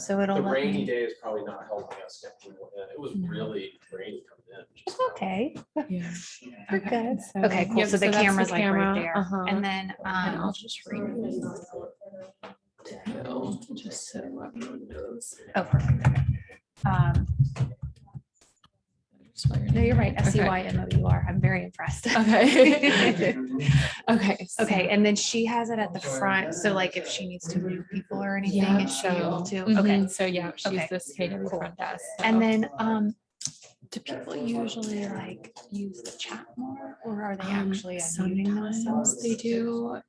So it'll The let rainy me. day is probably not helping us get people in. It was really rainy coming in. It's okay. Yeah. We're good. So, Okay, cool. yep, So the that's camera's like right camera, there. And then and I'll just remove just so everyone knows. oh, perfect. No, you're right. SCYMOUR. I'm very impressed. Okay. Okay. Okay, and then she has it at the front. So like if she needs to move people or anything, Yeah, is she able to? Mhm. Okay. So yeah, she's Okay. this KW front desk. And then do people usually like use the chat more or are they actually unmuting sometimes themselves? they do.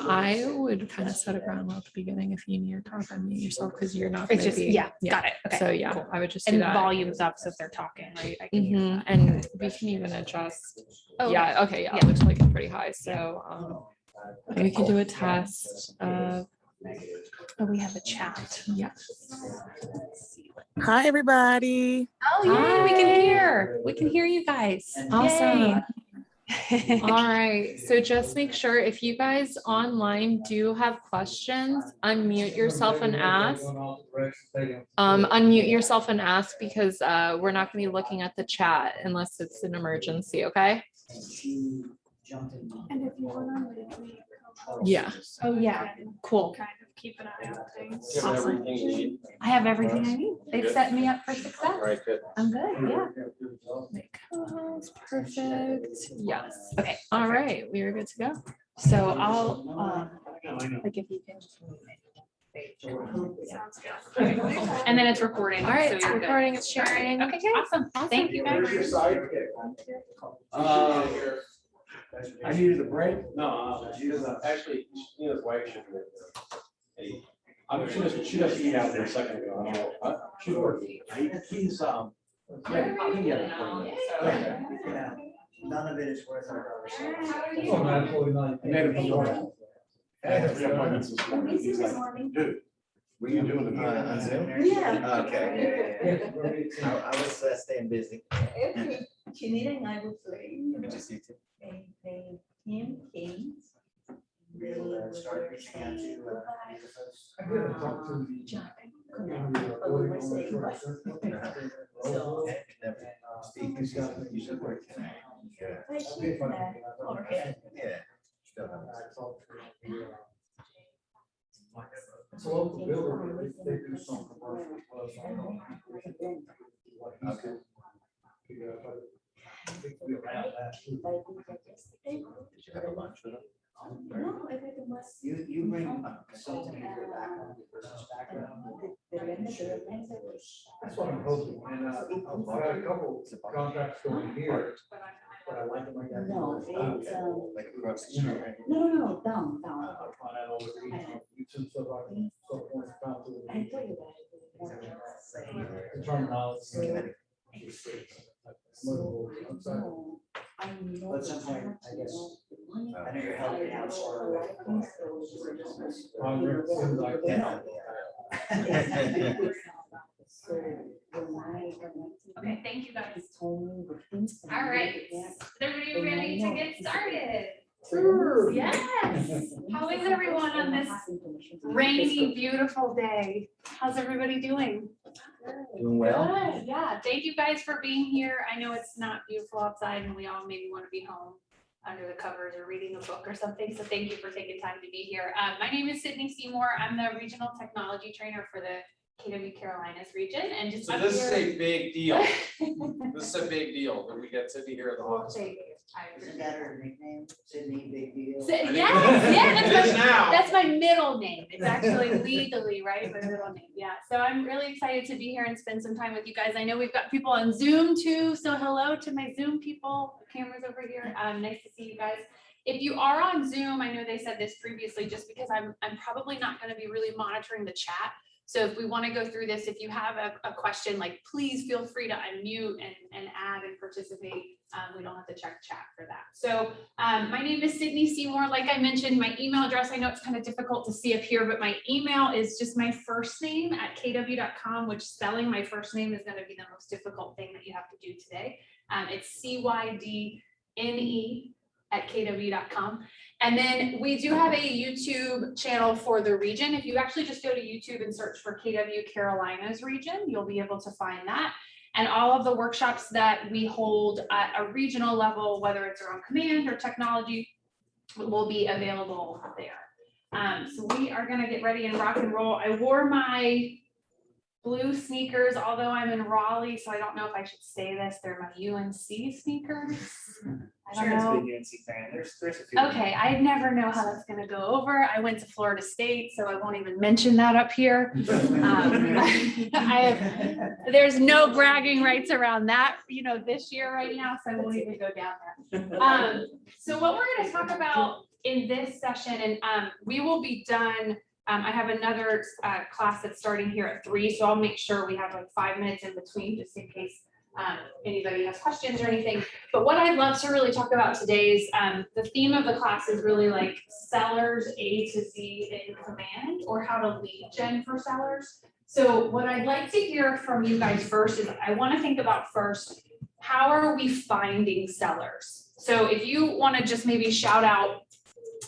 I would kind of set a ground rule at the beginning if you need to talk, unmute yourself because you're not. It's gonna just, be, yeah, got it. Okay. So yeah, cool. I would just do And that. volume's up, so if they're talking, right? I can hear Mhm. that. And we can even adjust. Oh, Yeah. Okay. Yeah. Yeah. Which like it pretty high. So Okay, we can cool. do a test. Oh, we have a chat. Yes. Hi, everybody. Oh, yeah, we can hear. We can hear you guys. Awesome. Yay. All right. So just make sure if you guys online do have questions, unmute yourself and ask. Unmute yourself and ask because we're not going to be looking at the chat unless it's an emergency. Okay. And if you want to Yeah. Oh, yeah. Cool. kind of keep an eye on things. You have everything you need. I have everything I need. They've set me up for success. All right, good. I'm good. Yeah. Make co-host, perfect. Yes. Okay. All right. We are good to go. So I'll, like if you can. Sounds good. And then it's recording. All right. so It's you're good. recording. It's sharing. Okay, awesome. Thank you guys. I needed a break. No, she doesn't, actually, Nina's wife should do it. She doesn't eat out there a second ago. I don't know. She's working. He's, yeah, None of it is worth our conversation. I made him feel. I had 3 appointments this morning. He's like, dude, what are you doing On Zoom? Yeah. Okay. I was staying busy. If you need an I will play. Let me just see too. They him Kings. We'll start reaching out to So. never speak because you should work tonight. I should have overhead. Yeah. Still have It's a local builder, they do some commercial. Okay. Did you have a lunch with them? No, I think it was. You bring a consultant in your background, your person's background. That's what I'm hoping, and, I've had a couple contracts going here, but I like them like that. No, it's, Like across the street. right? no, down. I'll find out over YouTube, so I can, so forth, down to I the told you that. terminology. No, I know. But sometimes, I guess, I know you're helping out, so. Okay, thank you guys. All right, is everybody ready to get started? Yes. How is everyone on this rainy, beautiful day? How's everybody doing? Doing well. Good, yeah. Thank you guys for being here. I know it's not beautiful outside and we all maybe want to be home under the covers or reading a book or something. So thank you for taking time to be here. My name is Cydne Seymour. I'm the regional technology trainer for the KW Carolinas region and just. So this is a big deal. This is a big deal that we get Cydne here at the office. Isn't that her nickname? Sydney, big deal? Yes, yeah, It is now. that's my middle name. It's actually legally, right? My middle name. Yeah. So I'm really excited to be here and spend some time with you guys. I know we've got people on Zoom too. So hello to my Zoom people. The camera's over here. Nice to see you guys. If you are on Zoom, I know they said this previously, just because I'm probably not going to be really monitoring the chat. So if we want to go through this, if you have a question, like please feel free to unmute and add and participate. We don't have to check chat for that. So my name is Cydne Seymour. Like I mentioned, my email address, I know it's kind of difficult to see up here, but my email is just my first name at kw.com, which spelling my first name is going to be the most difficult thing that you have to do today. It's Cydne kw.com. And then we do have a YouTube channel for the region. If you actually just go to YouTube and search for KW Carolinas region, you'll be able to find that. And all of the workshops that we hold at a regional level, whether it's around command or technology, will be available there. So we are gonna get ready and rock and roll. I wore my blue sneakers, although I'm in Raleigh, so I don't know if I should say this. They're my UNC sneakers. I don't Sharon's a know. big UNC fan. There's a few. Okay, I never know how that's gonna go over. I went to Florida State, so I won't even mention that up here. There's no bragging rights around that, this year right now, so I won't even go down there. So what we're gonna talk about in this session, and we will be done. I have another class that's starting here at 3, so I'll make sure we have like 5 minutes in between, just in case anybody has questions or anything. But what I'd love to really talk about today is the theme of the class is really like sellers A to Z in command, or how to lead gen for sellers. So what I'd like to hear from you guys first is I want to think about first, how are we finding sellers? So if you want to just maybe shout out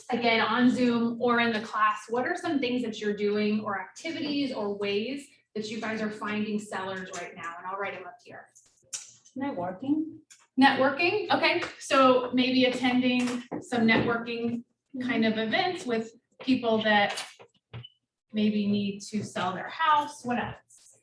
again on Zoom or in the class, what are some things that you're doing or activities or ways that you guys are finding sellers right now? And I'll write them up here. Networking. Networking, okay. So maybe attending some networking kind of events with people that maybe need to sell their house. What else?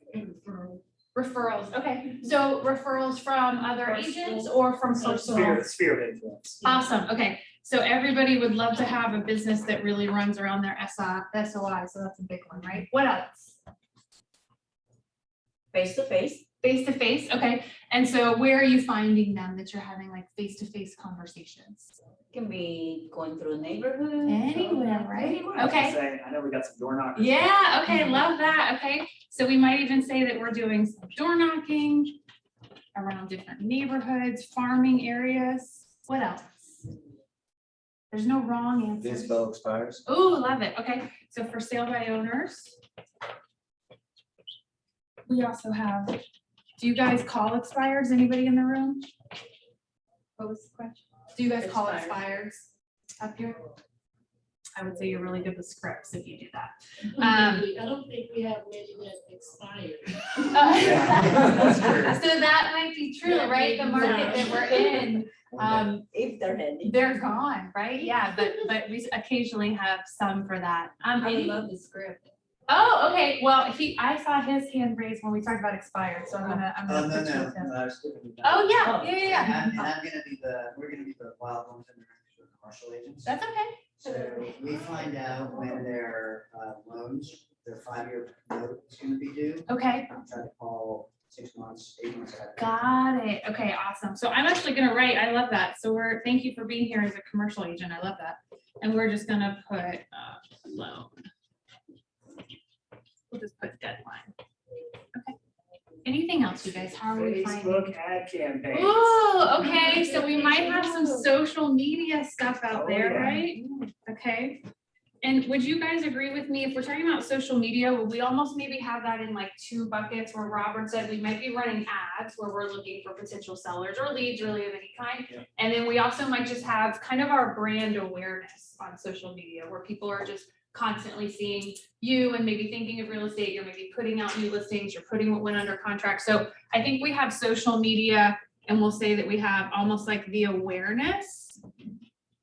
Referrals, okay. So referrals from other agents or from personal? Sphere of influence. Awesome, okay. So everybody would love to have a business that really runs around their SOI, so that's a big one, right? What else? Face to face. Face to face, okay. And so where are you finding them that you're having like face to face conversations? Can be going through a neighborhood. Anywhere, right? Okay. I know we got some door knockers. Yeah, okay, love that, okay. So we might even say that we're doing some door knocking around different neighborhoods, farming areas. What else? There's no wrong answer. Dispo expires. Oh, love it. Okay, so for sale by owners. We also have, do you guys call expireds? Anybody in the room? What was the question? Do you guys call expireds up here? I would say you're really good with scripts if you do that. I don't think we have many that expired. That's true. So that might be true, Yeah, right? The market that we're in, If they're handy. they're gone, right? Yeah, but we occasionally have some for that. I love the script. Oh, okay. Well, I saw his hand raised when we talked about expired, so I'm gonna Oh, put you no, with him. I was giving you Oh, that. yeah. And I'm gonna be we're gonna be the wild ones in the commercial agents. That's okay. So we find out when their loans, their 5-year note is gonna be due. Okay. I'm trying to call 6 months, 8 months ahead. Got it. Okay, awesome. So I'm actually gonna write, I love that. So thank you for being here as a commercial agent. I love that. And we're just gonna put loan. We'll just put deadline. Okay. Anything else, you guys? How are we finding? Facebook ad campaigns. Oh, okay. So we might have some social media stuff out Oh, there, yeah. right? Okay. And would you guys agree with me if we're talking about social media, would we almost maybe have that in like 2 buckets where Robert said we might be running ads where we're looking for potential sellers or leads really of any kind. Yeah. And then we also might just have kind of our brand awareness on social media where people are just constantly seeing you and maybe thinking of real estate, you're maybe putting out new listings, you're putting what went under contract. So I think we have social media and we'll say that we have almost like the awareness.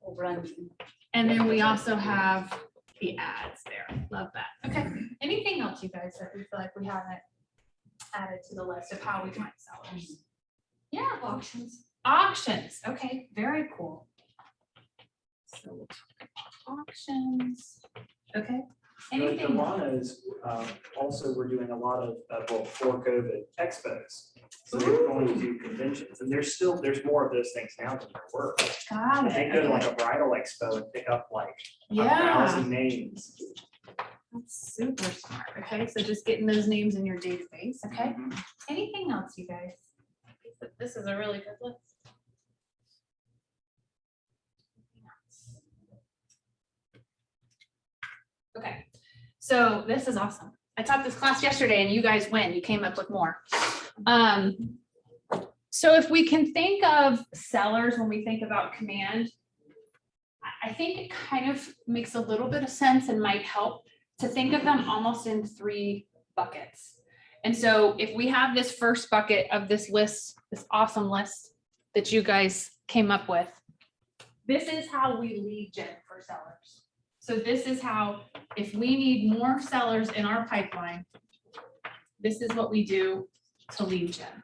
Or branding. And then we also have the ads there. Love that. Okay. Anything else, you guys, that we feel like we haven't added to the list of how we find sellers? Yeah. Auctions. Auctions. Okay. Very cool. So we'll talk about auctions. Okay. Anything? Delana's, also we're doing a lot of, well, before COVID expos. So they're going to do conventions and there's more of those things now than there were. Got They it. go to Okay. like a bridal expo and pick up like Yeah. 1,000 names. That's super smart. Okay. So just getting those names in your database. Okay. Mhm. Anything else, you guys? This is a really good list. Okay, so this is awesome. I taught this class yesterday and you guys win. You came up with more. So if we can think of sellers when we think about command, I think it kind of makes a little bit of sense and might help to think of them almost in 3 buckets. And so if we have this first bucket of this list, this awesome list that you guys came up with, this is how we lead gen for sellers. So this is how, if we need more sellers in our pipeline, this is what we do to lead gen.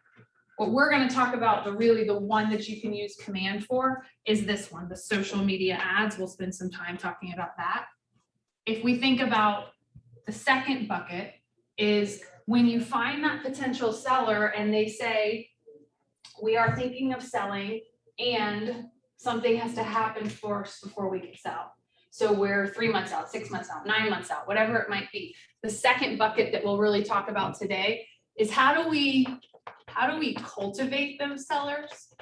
What we're going to talk about, the one that you can use command for is this one, the social media ads. We'll spend some time talking about that. If we think about the second bucket is when you find that potential seller and they say, we are thinking of selling and something has to happen first before we can sell. So we're 3 months out, 6 months out, 9 months out, whatever it might be. The second bucket that we'll really talk about today is how do we cultivate those sellers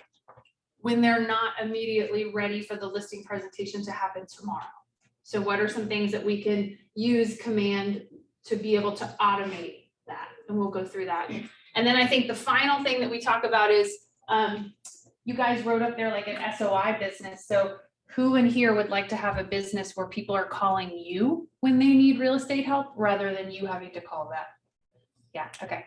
when they're not immediately ready for the listing presentation to happen tomorrow? So what are some things that we can use command to be able to automate that? And we'll go through that. And then I think the final thing that we talk about is, you guys wrote up there like an SOI business. So who in here would like to have a business where people are calling you when they need real estate help rather than you having to call them? Yeah, okay.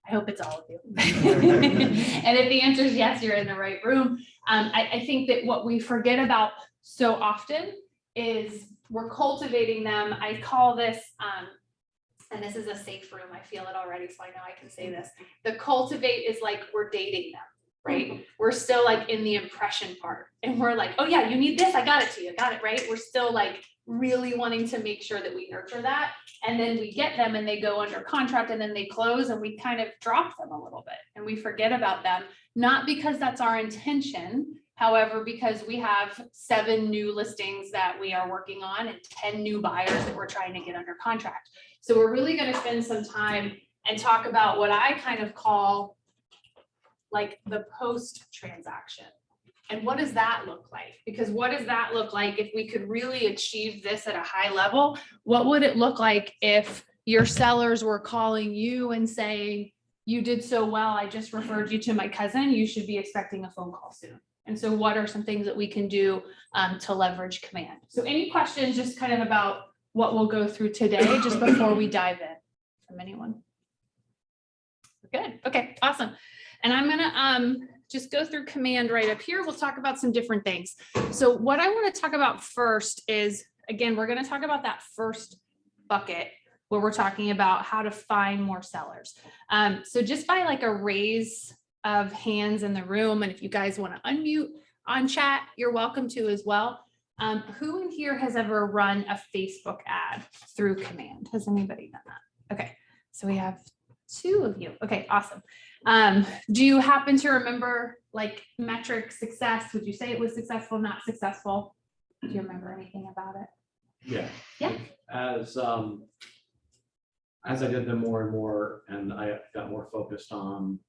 I hope it's all of you. And if the answer is yes, you're in the right room. I think that what we forget about so often is we're cultivating them. I call this, and this is a safe room, I feel it already, so I know I can say this. The cultivate is like we're dating them, right? We're still like in the impression part. And we're like, oh yeah, you need this, I got it to you, got it, right? We're still like really wanting to make sure that we nurture that. And then we get them and they go under contract and then they close and we kind of drop them a little bit and we forget about them. Not because that's our intention, however, because we have 7 new listings that we are working on and 10 new buyers that we're trying to get under contract. So we're really going to spend some time and talk about what I kind of call like the post transaction. And what does that look like? Because what does that look like if we could really achieve this at a high level? What would it look like if your sellers were calling you and saying, you did so well, I just referred you to my cousin, you should be expecting a phone call soon. And so what are some things that we can do to leverage command? So any questions just kind of about what we'll go through today, just before we dive in from anyone? Good, okay, awesome. And I'm gonna just go through command right up here. We'll talk about some different things. So what I wanna talk about first is, again, we're gonna talk about that first bucket where we're talking about how to find more sellers. So just by like a raise of hands in the room, and if you guys wanna unmute on chat, you're welcome to as well. Who in here has ever run a Facebook ad through command? Has anybody done that? Okay, so we have 2 of you. Okay, awesome. Do you happen to remember like metric success? Would you say it was successful, not successful? Do you remember anything about it? Yeah. Yeah. As I did them more and more, and I got more focused on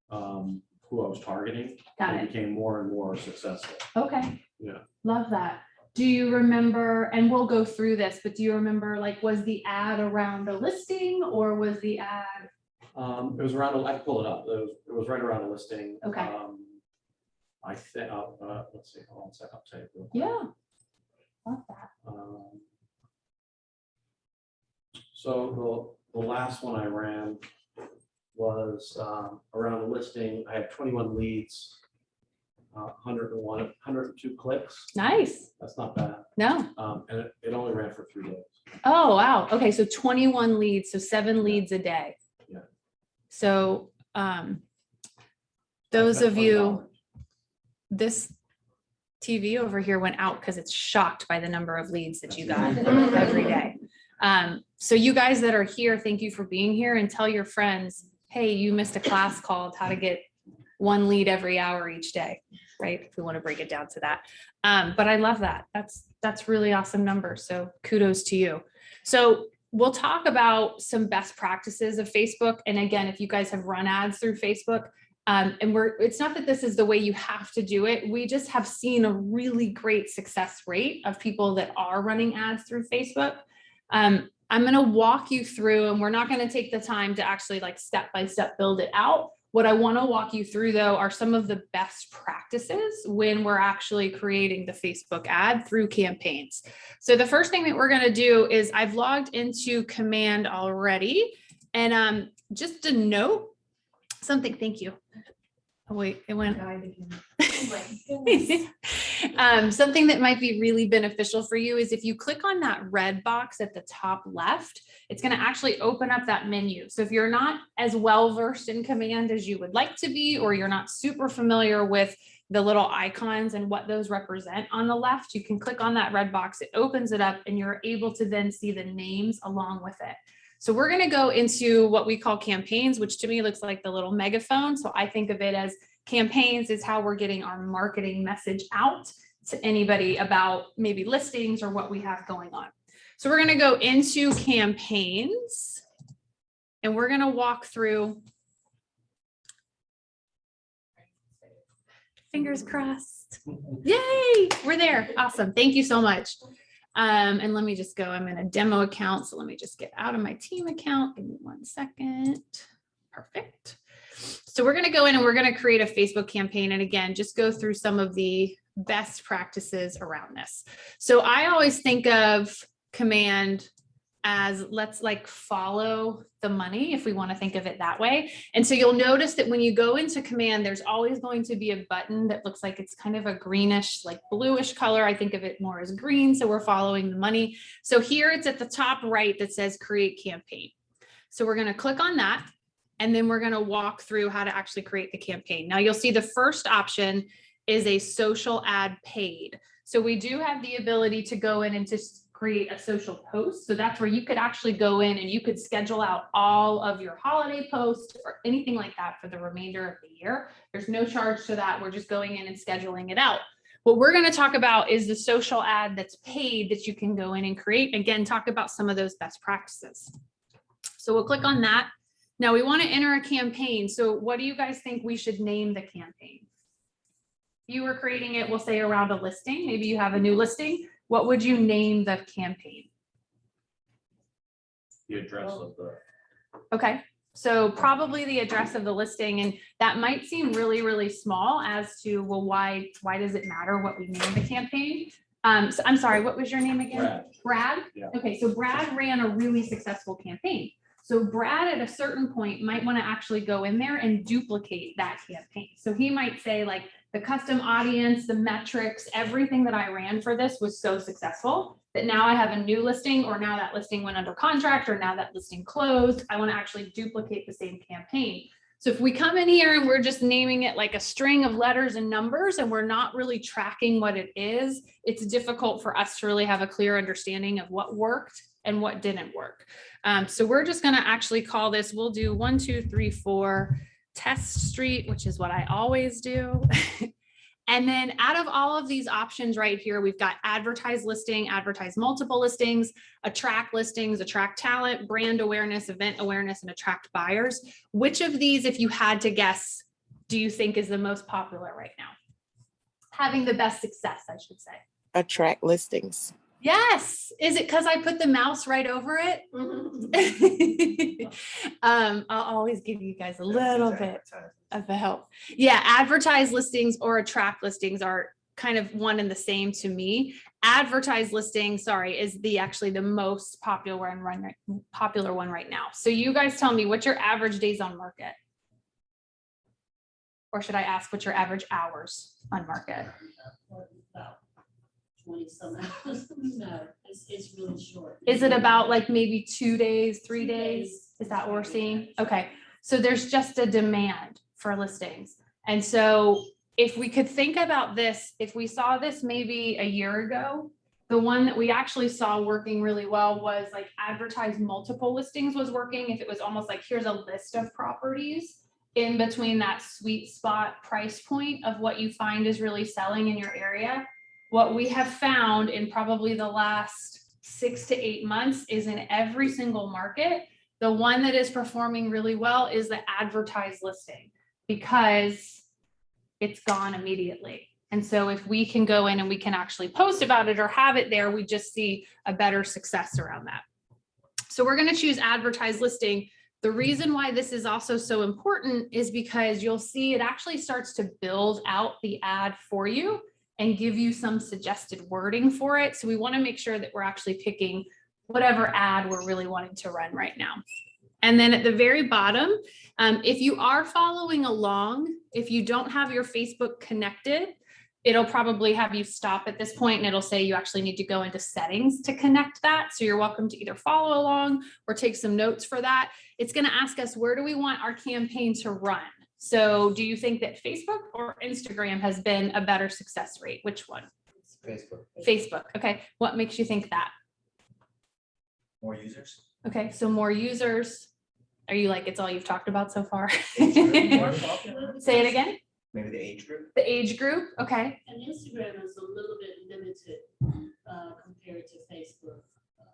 who I was targeting, Got it it. became more and more successful. Okay. Yeah. Love that. Do you remember, and we'll go through this, but do you remember like, was the ad around a listing or was the ad? It was around, I pull it up, it was right around a listing. Okay. I think, let's see, hold on a second, I'll tell you real quick. Yeah. Love that. So the last one I ran was around a listing. I had 21 leads, 102 clicks. Nice. That's not bad. No. And it only ran for 3 days. Oh, wow. Okay. So 21 leads, so 7 leads a day. Yeah. So, I those spent of you, $20. this TV over here went out because it's shocked by the number of leads that you got That's every day. So you guys that are here, thank you for being here, and tell your friends, hey, you missed a class called how to get 1 lead every hour each day, right? If we want to break it down to that. But I love that. That's really awesome numbers. So kudos to you. So we'll talk about some best practices of Facebook. And again, if you guys have run ads through Facebook, and it's not that this is the way you have to do it. We just have seen a really great success rate of people that are running ads through Facebook. I'm going to walk you through, and we're not going to take the time to actually like step by step build it out. What I want to walk you through though are some of the best practices practices when we're actually creating the Facebook ad through campaigns. So the first thing that we're going to do is I've logged into Command already. And just a note, something, thank you. Oh, wait, it went. Something that might be really beneficial for you is if you click on that red box at the top left, it's going to actually open up that menu. So if you're not as well versed in Command as you would like to be, or you're not super familiar with the little icons and what those represent on the left, you can click on that red box. It opens it up and you're able to then see the names along with it. So we're going to go into what we call campaigns, which to me looks like the little megaphone. So I think of it as campaigns is how we're getting our marketing message out to anybody about maybe listings or what we have going on. So we're going to go into campaigns and we're going to walk through. Fingers crossed. Yay, we're there. Awesome. Thank you so much. And let me just go, I'm in a demo account. So let me just get out of my team account. Give me 1 second. Perfect. So we're going to go in and we're going to create a Facebook campaign. And again, just go through some of the best practices around this. So I always think of Command as let's like follow the money, if we want to think of it that way. And so you'll notice that when you go into Command, there's always going to be a button that looks like it's kind of a greenish, like bluish color. I think of it more as green. So we're following the money. So here it's at the top right that says create campaign. So we're going to click on that. And then we're going to walk through how to actually create the campaign. Now you'll see the first option is a social ad paid. So we do have the ability to go in and just create a social post. So that's where you could actually go in and you could schedule out all of your holiday posts or anything like that for the remainder of the year. There's no charge to that. We're just going in and scheduling it out. What we're going to talk about is the social ad that's paid that you can go in and create. Again, talk about some of those best practices. So we'll click on that. Now we want to enter a campaign. So what do you guys think we should name the campaign? You were creating it, we'll say around a listing. Maybe you have a new listing. What would you name the campaign? The address of the. Okay, so probably the address of the listing, and that might seem really, really small as to, well, why does it matter what we name the campaign? So I'm sorry, what was your name again? Brad. Brad? Yeah. Okay, so Brad ran a really successful campaign. So Brad at a certain point might want to actually go in there and duplicate that campaign. So he might say like the custom audience, the metrics, everything that I ran for this was so successful that now I have a new listing, or now that listing went under contract, or now that listing closed. I want to actually duplicate the same campaign. So if we come in here and we're just naming it like a string of letters and numbers and we're not really tracking what it is, it's difficult for us to really have a clear understanding of what worked and what didn't work. So we're just going to actually call this, we'll do 1, 2, 3, 4 Test Street, which is what I always do. And then out of all of these options right here, we've got advertised listing, advertise multiple listings, attract listings, attract talent, brand awareness, event awareness, and attract buyers. Which of these, if you had to guess, do you think is the most popular right now? Having the best success, I should say. Attract listings. Yes. Is it because I put the mouse right over it? I'll always give you guys a little bit of a help. Yeah, advertised listings or attract listings are kind of one and the same to me. Advertised listing, sorry, is actually the most popular one right now. So you guys tell me, what's your average days on market? Or should I ask what's your average hours on market? About 20 some hours. No, it's really short. Is it about like maybe 2 days, 3 days? Is that what we're seeing? Okay. So there's just a demand for listings. And so if we could think about this, if we saw this maybe a year ago, the one that we actually saw working really well was like advertise multiple listings was working. If it was almost like, here's a list of properties in between that sweet spot price point of what you find is really selling in your area. What we have found in probably the last 6 to 8 months is in every single market, the one that is performing really well is the advertised listing, because it's gone immediately. And so if we can go in and we can actually post about it or have it there, we just see a better success around that. So we're going to choose advertised listing The reason why this is also so important is because you'll see it actually starts to build out the ad for you and give you some suggested wording for it. So we want to make sure that we're actually picking whatever ad we're really wanting to run right now. And then at the very bottom, if you are following along, if you don't have your Facebook connected, it'll probably have you stop at this point and it'll say you actually need to go into settings to connect that. So you're welcome to either follow along or take some notes for that. It's going to ask us, where do we want our campaign to run? So do you think that Facebook or Instagram has been a better success rate? Which one? Facebook. Facebook. Okay. What makes you think that? More users. Okay. So more users. Are you like, it's all you've talked about so far? More Say popular. it again. Maybe the age group. The age group. Okay. And Instagram is a little bit limited compared to Facebook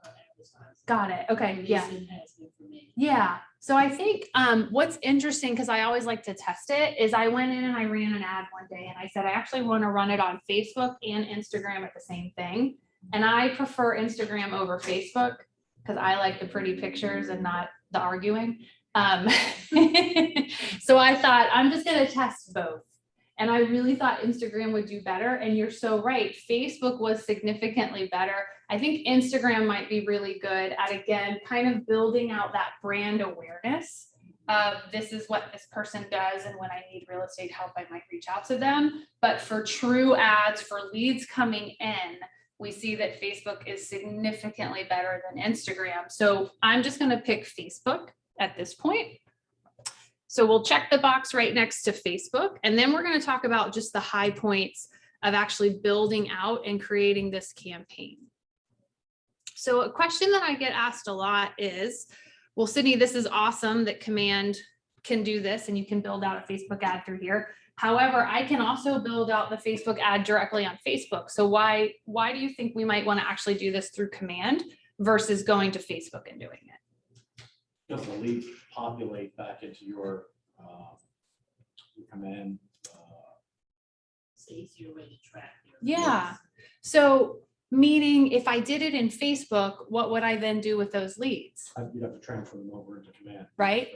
advertising. Got it. Okay. At least Yeah. it has been for me. Yeah. So I think what's interesting, because I always like to test it, is I went in and I ran an ad one day and I said, I actually want to run it on Facebook and Instagram at the same thing. And I prefer Instagram over Facebook because I like the pretty pictures and not the arguing. So I thought I'm just going to test both. And I really thought Instagram would do better. And you're so right. Facebook was significantly better. I think Instagram might be really good at, again, kind of building out that brand awareness of this is what this person does. And when I need real estate help, I might reach out to them. But for true ads, for leads coming in, we see that Facebook is significantly better than Instagram. So I'm just going to pick Facebook at this point. So we'll check the box right next to Facebook, and then we're going to talk about just the high points of actually building out and creating this campaign. So a question that I get asked a lot is, well, Cydne, this is awesome that Command can do this and you can build out a Facebook ad through here. However, I can also build out the Facebook ad directly on Facebook. So why do you think we might want to actually do this through Command versus going to Facebook and doing it? Just the leads populate back into your command. It's an easier way to track. Yeah. So meaning if I did it in Facebook, what would I then do with those leads? You'd have to transfer them over into command. Right.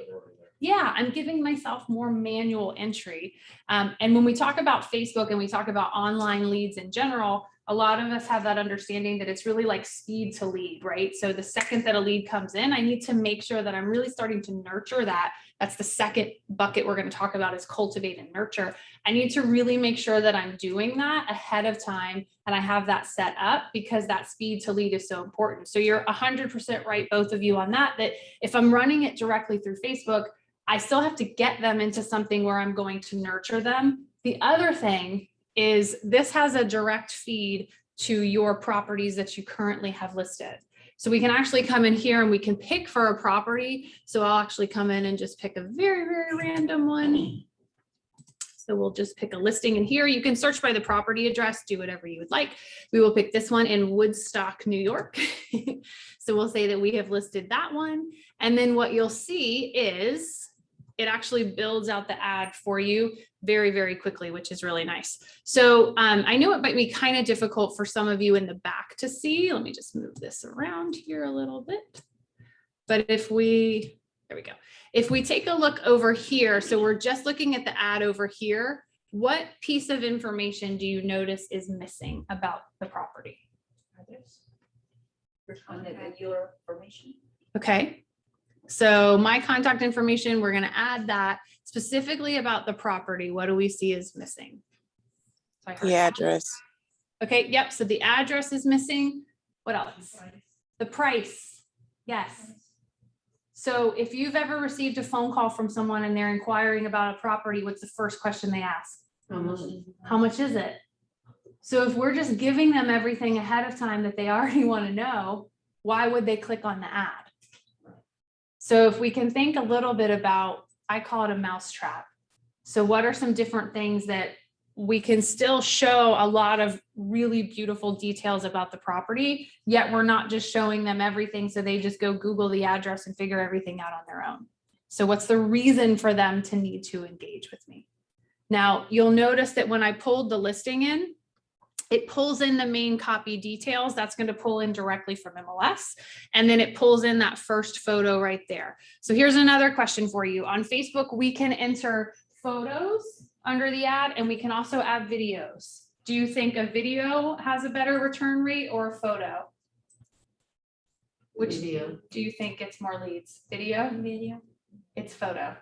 Yeah, I'm giving myself more manual entry. And when we talk about Facebook and we talk about online leads in general, a lot of us have that understanding that it's really like speed to lead, right? So the second that a lead comes in, I need to make sure that I'm really starting to nurture that. That's the second bucket we're going to talk about, is cultivate and nurture. I need to really make sure that I'm doing that ahead of time and I have that set up, because that speed to lead is so important. So you're 100% right, both of you, on that if I'm running it directly through Facebook, I still have to get them into something where I'm going to nurture them. The other thing is this has a direct feed to your properties that you currently have listed. So we can actually come in here and we can pick for a property. So I'll actually come in and just pick a very, very random one. So we'll just pick a listing in here. You can search by the property address, do whatever you would like. We will pick this one in Woodstock, New York. So we'll say that we have listed that one. And then what you'll see is it actually builds out the ad for you very, very quickly, which is really nice. So I know it might be kind of difficult for some of you in the back to see. Let me just move this around here a little bit. But there we go. If we take a look over here, so we're just looking at the ad over here, what piece of information do you notice is missing about the property? Your permission. Okay. So my contact information, we're going to add that specifically about the property. What do we see is missing? So I heard The address. Okay, yep, so the address is missing. What else? The price. Yes. So if you've ever received a phone call from someone and they're inquiring about a property, what's the first question they ask? How much is it? So if we're just giving them everything ahead of time that they already want to know, why would they click on the ad? So if we can think a little bit about, I call it a mousetrap. So what are some different things that we can still show a lot of really beautiful details about the property, yet we're not just showing them everything so they just go Google the address and figure everything out on their own. So what's the reason for them to need to engage with me? Now, you'll notice that when I pulled the listing in, it pulls in the main copy details. That's going to pull in directly from MLS. And then it pulls in that first photo right there. So here's another question for you. On Facebook, we can enter photos under the ad, and we can also add videos. Do you think a video has a better return rate or a photo? Which Video. do you think gets more leads? Video? Video. It's photo.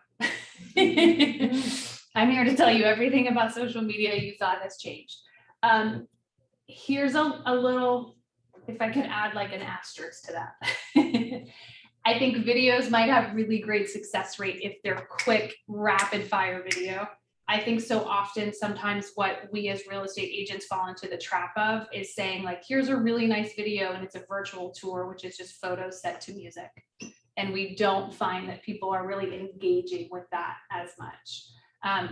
I'm here to tell you everything about social media you thought has changed. Here's a little, if I could add like an asterisk to that. I think videos might have really great success rate if they're quick, rapid fire video. I think so often, sometimes what we as real estate agents fall into the trap of is saying like, here's a really nice video and it's a virtual tour, which is just photos set to music. And we don't find that people are really engaging with that as much.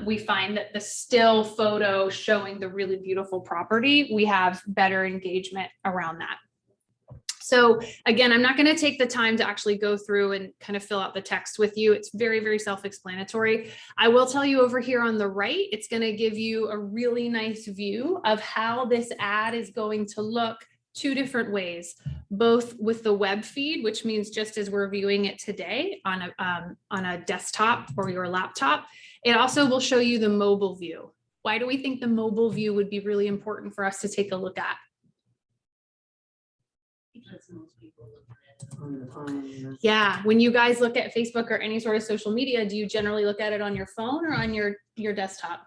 We find that the still photo showing the really beautiful property, we have better engagement around that. So again, I'm not going to take the time to actually go through and kind of fill out the text with you. It's very, very self-explanatory. I will tell you over here on the right, it's going to give you a really nice view of how this ad is going to look two different ways, both with the web feed, which means just as we're viewing it today on a desktop or your laptop. It also will show you the mobile view. Why do we think the mobile view would be really important for us to take a look at? Because most people look at it on the phone. Yeah, when you guys look at Facebook or any sort of social media, do you generally look at it on your phone or on your desktop?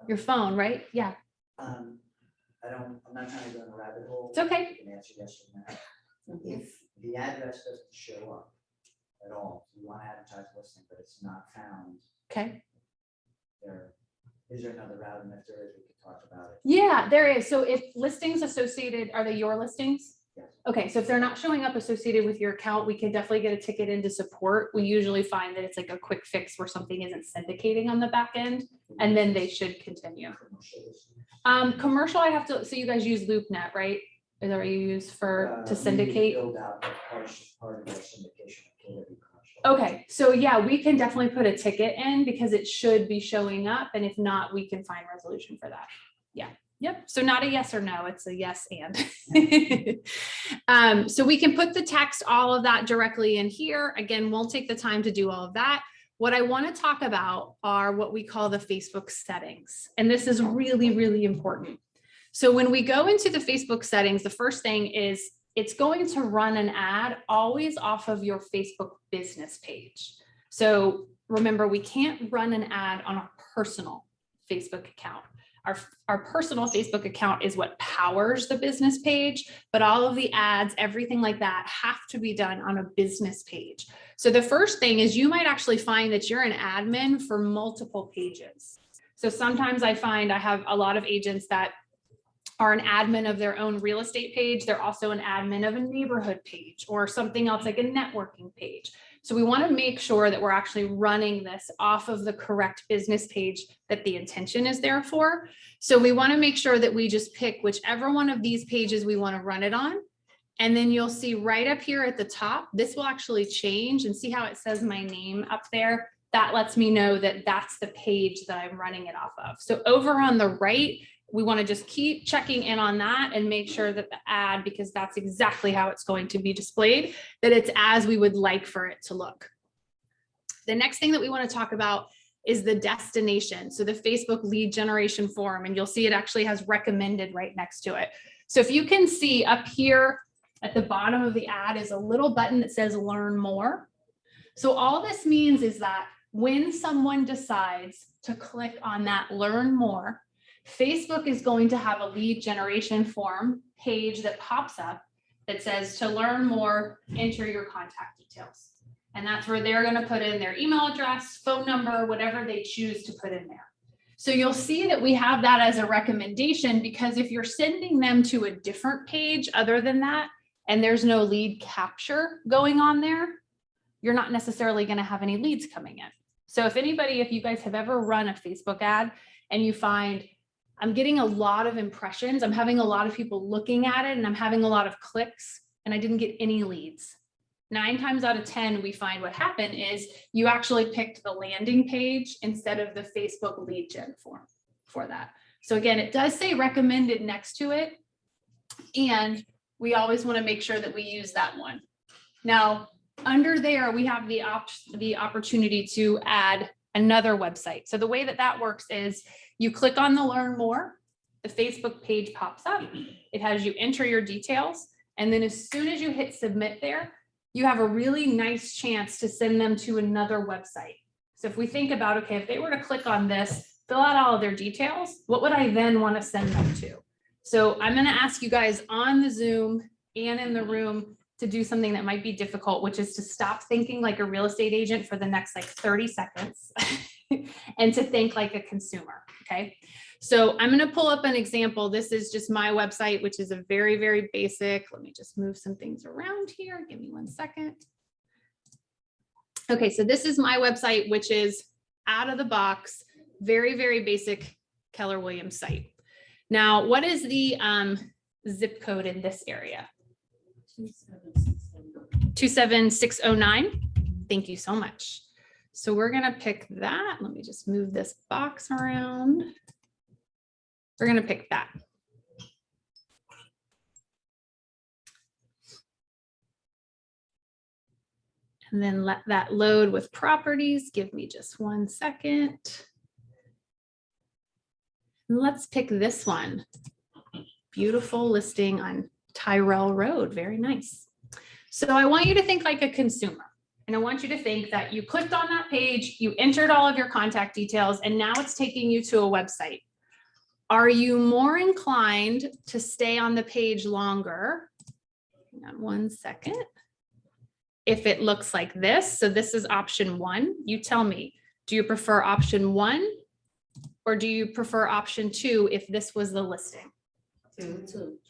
Your phone, right? Yeah. I'm not trying to go in a rabbit hole. It's okay. You can answer yes or no. If the address doesn't show up at all, you want to advertise listing, but it's not found, Okay. is there another route? And if there is, we could talk about it. Yeah, there is. So if listings associated, are they your listings? Yes. Okay, so if they're not showing up associated with your account, we can definitely get a ticket into support. We usually find that it's like a quick fix where something isn't syndicating on the back end, and then they should continue. Commercial, I have to, so you guys use LoopNet, right? Is that what you use for, to syndicate? Build out the part of our syndication of KW commercial. Okay, so yeah, we can definitely put a ticket in because it should be showing up, and if not, we can find resolution for that. Yeah, yep. So not a yes or no, it's a yes and. So we can put the text, all of that directly in here. Again, won't take the time to do all of that. What I want to talk about are what we call the Facebook settings, and this is really, really important. So when we go into the Facebook settings, the first thing is it's going to run an ad always off of your Facebook business page. So remember, we can't run an ad on a personal Facebook account. Our personal Facebook account is what powers the business page, but all of the ads, everything like that have to be done on a business page. So the first thing is you might actually find that you're an admin for multiple pages. So sometimes I find I have a lot of agents that are an admin of their own real estate page. They're also an admin of a neighborhood page or something else like a networking page. So we want to make sure that we're actually running this off of the correct business page that the intention is there for. So we want to make sure that we just pick whichever one of these pages we want to run it on. And then you'll see right up here at the top, this will actually change, and see how it says my name up there. That lets me know that that's the page that I'm running it off of. So over on the right, we want to just keep checking in on that and make sure that the ad, because that's exactly how it's going to be displayed, that it's as we would like for it to look. The next thing that we want to talk about is the destination. So the Facebook lead generation form, and you'll see it actually has recommended right next to it. So if you can see up here at the bottom of the ad is a little button that says learn more. So all this means is that when someone decides to click on that learn more, Facebook is going to have a lead generation form page that pops up that says to learn more, enter your contact details. And that's where they're going to put in their email address, phone number, whatever they choose to put in there. So you'll see that we have that as a recommendation, because if you're sending them to a different page other than that, and there's no lead capture going on there, you're not necessarily going to have any leads coming in. So if you guys have ever run a Facebook ad and you find, I'm getting a lot of impressions, I'm having a lot of people looking at it, and I'm having a lot of clicks, and I didn't get any leads. 9 times out of 10, we find what happened is you actually picked the landing page instead of the Facebook lead gen form for that. So again, it does say recommended next to it. And we always want to make sure that we use that one. Now, under there, we have the opportunity to add another website. So the way that that works is you click on the learn more, the Facebook page pops up. It has you enter your details. And then as soon as you hit submit there, you have a really nice chance to send them to another website. So if we think about, okay, if they were to click on this, fill out all of their details, what would I then want to send them to? So I'm going to ask you guys on the Zoom and in the room to do something that might be difficult, which is to stop thinking like a real estate agent for the next like 30 seconds and to think like a consumer. Okay. So I'm going to pull up an example. This is just my website, which is a very, very basic. Let me just move some things around here. Give me 1 second. Okay. So this is my website, which is out of the box, very, very basic Keller Williams site. Now, what is the zip code in this area? 27609. Thank you so much. So we're going to pick that. Let me just move this box around. We're going to pick that. And then let that load with properties. Give me just 1 second. Let's pick this one. Beautiful listing on Tyrell Road. Very nice. So I want you to think like a consumer. And I want you to think that you clicked on that page, you entered all of your contact details, and now it's taking you to a website. Are you more inclined to stay on the page longer? Hang on 1 second. If it looks like this, so this is option 1, you tell me, do you prefer option 1? Or do you prefer option 2 if this was the listing?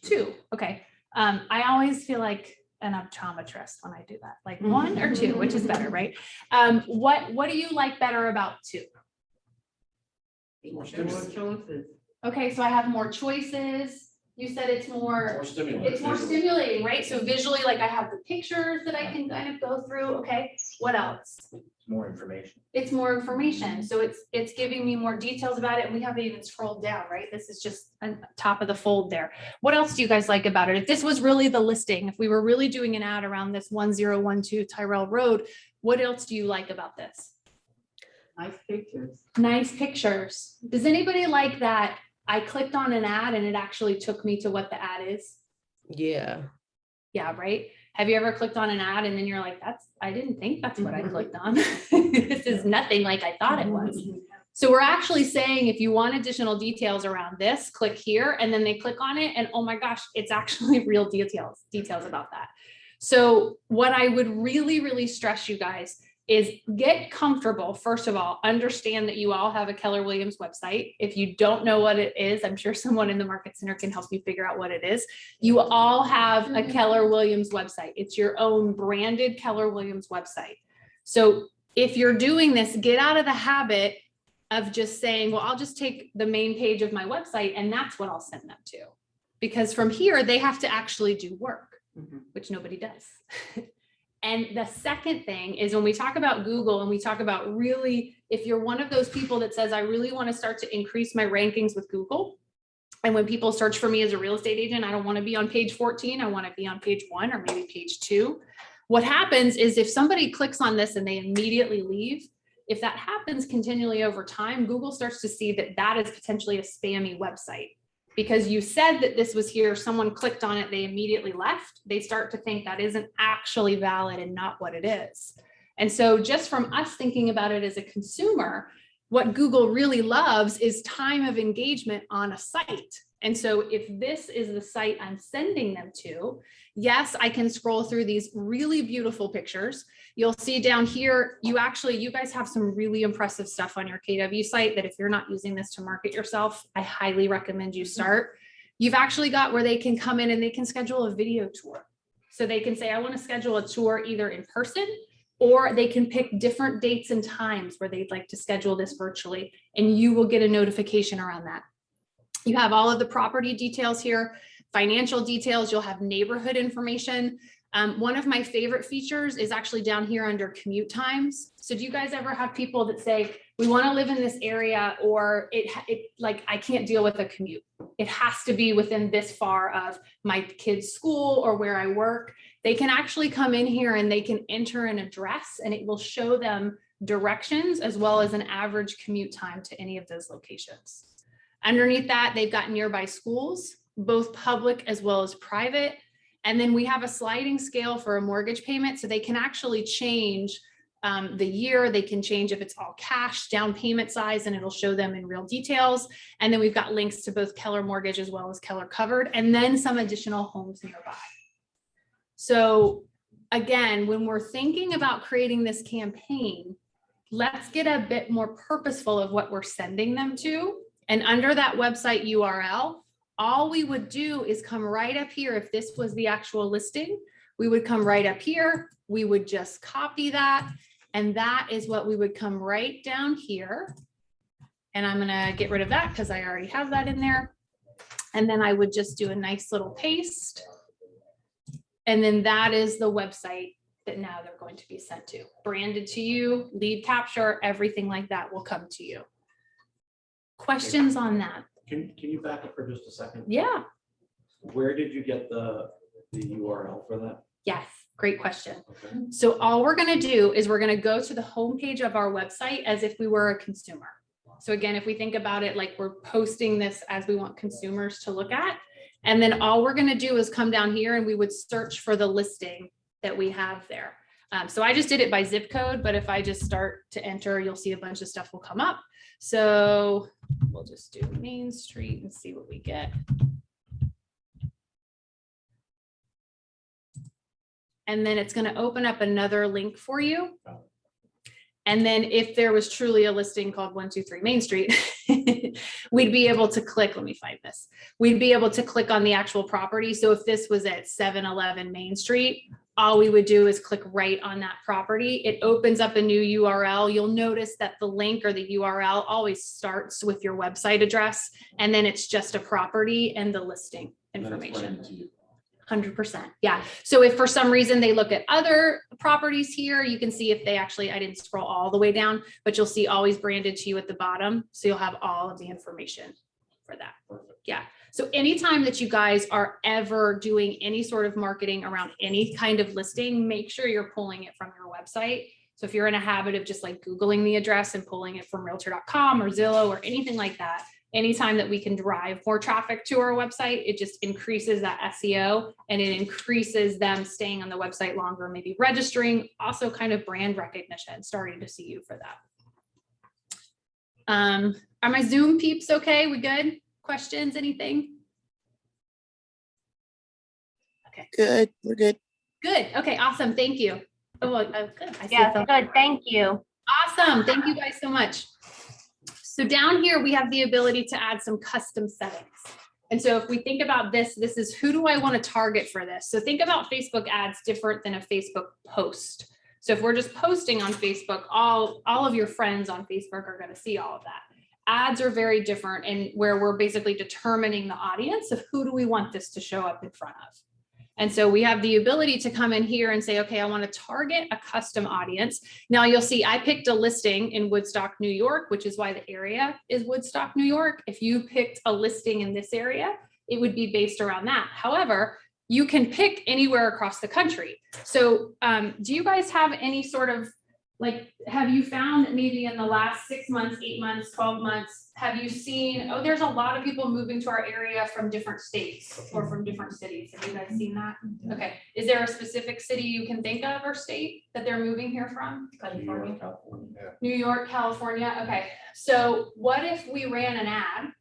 Two. Okay. I always feel like an optometrist when I do that, like 1 or 2, which is better, right? What do you like better about 2? Okay, so I have more choices. You said it's more stimulating. It's more stimulating, right? So visually, like I have the pictures that I can kind of go through. Okay, what else? More information. It's more information. So it's giving me more details about it. And we haven't even scrolled down, right? This is just on top of the fold there. What else do you guys like about it? If this was really the listing, if we were really doing an ad around this 1012 Tyrell Road, what else do you like about this? Nice pictures. Nice pictures. Does anybody like that? I clicked on an ad and it actually took me to what the ad is. Yeah. Yeah, right. Have you ever clicked on an ad and then you're like, I didn't think that's what I clicked on. This is nothing like I thought it was. So we're actually saying if you want additional details around this, click here, and then they click on it and oh my gosh, it's actually real details about that. So what I would really, really stress you guys is get comfortable. First of all, understand that you all have a Keller Williams website. If you don't know what it is, I'm sure someone in the Market Center can help you figure out what it is. You all have a Keller Williams website. It's your own branded Keller Williams website. So if you're doing this, get out of the habit of just saying, well, I'll just take the main page of my website and that's what I'll send them to. Because from here, they have to actually do work, which nobody does. And the second thing is when we talk about Google and we talk about really, if you're one of those people that says, I really want to start to increase my rankings with Google. And when people search for me as a real estate agent, I don't want to be on page 14. I want to be on page 1 or maybe page 2. What happens is if somebody clicks on this and they immediately leave, if that happens continually over time, Google starts to see that that is potentially a spammy website. Because you said that this was here, someone clicked on it, they immediately left. They start to think that isn't actually valid and not what it is. And so just from us thinking about it as a consumer, what Google really loves is time of engagement on a site. And so if this is the site I'm sending them to, yes, I can scroll through these really beautiful pictures. You'll see down here, you guys have some really impressive stuff on your KW site that if you're not using this to market yourself, I highly recommend you start. You've actually got where they can come in and they can schedule a video tour. So they can say, I want to schedule a tour either in person, or they can pick different dates and times where they'd like to schedule this virtually, and you will get a notification around that. You have all of the property details here, financial details, you'll have neighborhood information. One of my favorite features is actually down here under Commute Times. So do you guys ever have people that say, we want to live in this area, or it like, I can't deal with a commute. It has to be within this far of my kid's school or where I work. They can actually come in here and they can enter an address, and it will show them directions as well as an average commute time to any of those locations. Underneath that, they've got nearby schools, both public as well as private. And then we have a sliding scale for a mortgage payment, so they can actually change the year. They can change if it's all cash, down payment size, and it'll show them in real details. And then we've got links to both Keller Mortgage as well as Keller Covered, and then some additional homes nearby. So again, when we're thinking about creating this campaign, let's get a bit more purposeful of what we're sending them to. And under that website URL, all we would do is come right up here. If this was the actual listing, we would come right up here. We would just copy that. And that is what we would come right down here. And I'm gonna get rid of that because I already have that in there. And then I would just do a nice little paste. And then that is the website that now they're going to be sent to, branded to you, lead capture, everything like that will come to you. Questions on that? Can you back up for just a second? Yeah. Where did you get the URL for that? Yes, great question. Okay. So all we're gonna do is we're gonna go to the homepage of our website as if we were a consumer. So again, if we think about it like we're posting this as we want consumers to look at, and then all we're gonna do is come down here and we would search for the listing that we have there. So I just did it by zip code, but if I just start to enter, you'll see a bunch of stuff will come up. So we'll just do Main Street and see what we get. And then it's going to open up another link for you. And then if there was truly a listing called 123 Main Street, we'd be able to click, let me find this. We'd be able to click on the actual property. So if this was at 711 Main Street, all we would do is click right on that property. It opens up a new URL. You'll notice that the link or the URL always starts with your website address, and then it's just a property and the listing information. 100%. Yeah. So if for some reason they look at other properties here, you can see if they actually, I didn't scroll all the way down, but you'll see always branded to you at the bottom. So you'll have all of the information for that. Yeah. So anytime that you guys are ever doing any sort of marketing around any kind of listing, make sure you're pulling it from your website. So if you're in a habit of just like Googling the address and pulling it from realtor.com or Zillow or anything like that, anytime that we can drive more traffic to our website, it just increases that SEO and it increases them staying on the website longer, maybe registering, also kind of brand recognition, starting to see you for that. Are my Zoom peeps okay? We good? Questions, anything? Okay. Good, we're good. Good. Okay, awesome. Thank you. Oh, well, good. I see Yeah, them. good. Thank you. Awesome. Thank you guys so much. So down here, we have the ability to add some custom settings. And so if we think about this, this is who do I want to target for this? So think about Facebook ads different than a Facebook post. So if we're just posting on Facebook, all of your friends on Facebook are going to see all of that. Ads are very different, and where we're basically determining the audience of who do we want this to show up in front of. And so we have the ability to come in here and say, okay, I want to target a custom audience. Now you'll see I picked a listing in Woodstock, New York, which is why the area is Woodstock, New York. If you picked a listing in this area, it would be based around that. However, you can pick anywhere across the country. So do you guys have any sort of, like, have you found that maybe in the last 6 months, 8 months, 12 months, have you seen, oh, there's a lot of people moving to our area from different states or from different cities? Have you guys seen that? Okay. Is there a specific city you can think of or state that they're moving here from? California. New York, California. Okay. So what if we ran an ad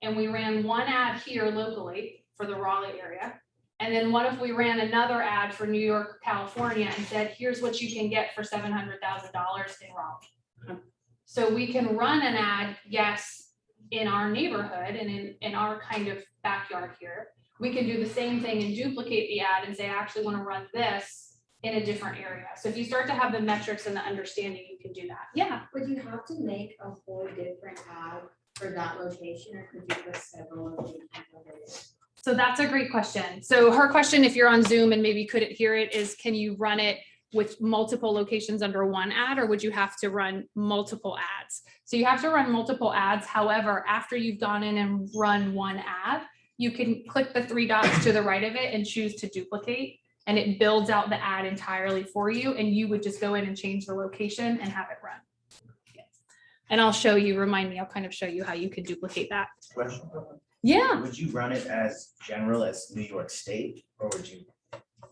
and we ran one ad here locally for the Raleigh area? And then what if we ran another ad for New York, California and said, here's what you can get for $700,000 in Raleigh. So we can run an ad, yes, in our neighborhood and in our kind of backyard here. We can do the same thing and duplicate the ad and say, I actually want to run this in a different area. So if you start to have the metrics and the understanding, you can do that. Yeah. Would you have to make a whole different ad for that location, or could you put several locations? So that's a great question. So her question, if you're on Zoom and maybe couldn't hear it, is can you run it with multiple locations under one ad, or would you have to run multiple ads? So you have to run multiple ads. However, after you've gone in and run one ad, you can click the three dots to the right of it and choose to duplicate, and it builds out the ad entirely for you. And you would just go in and change the location and have it run. And I'll show you, remind me, I'll kind of show you how you can duplicate that. Question. Yeah. Would you run it as general as New York State, or would you?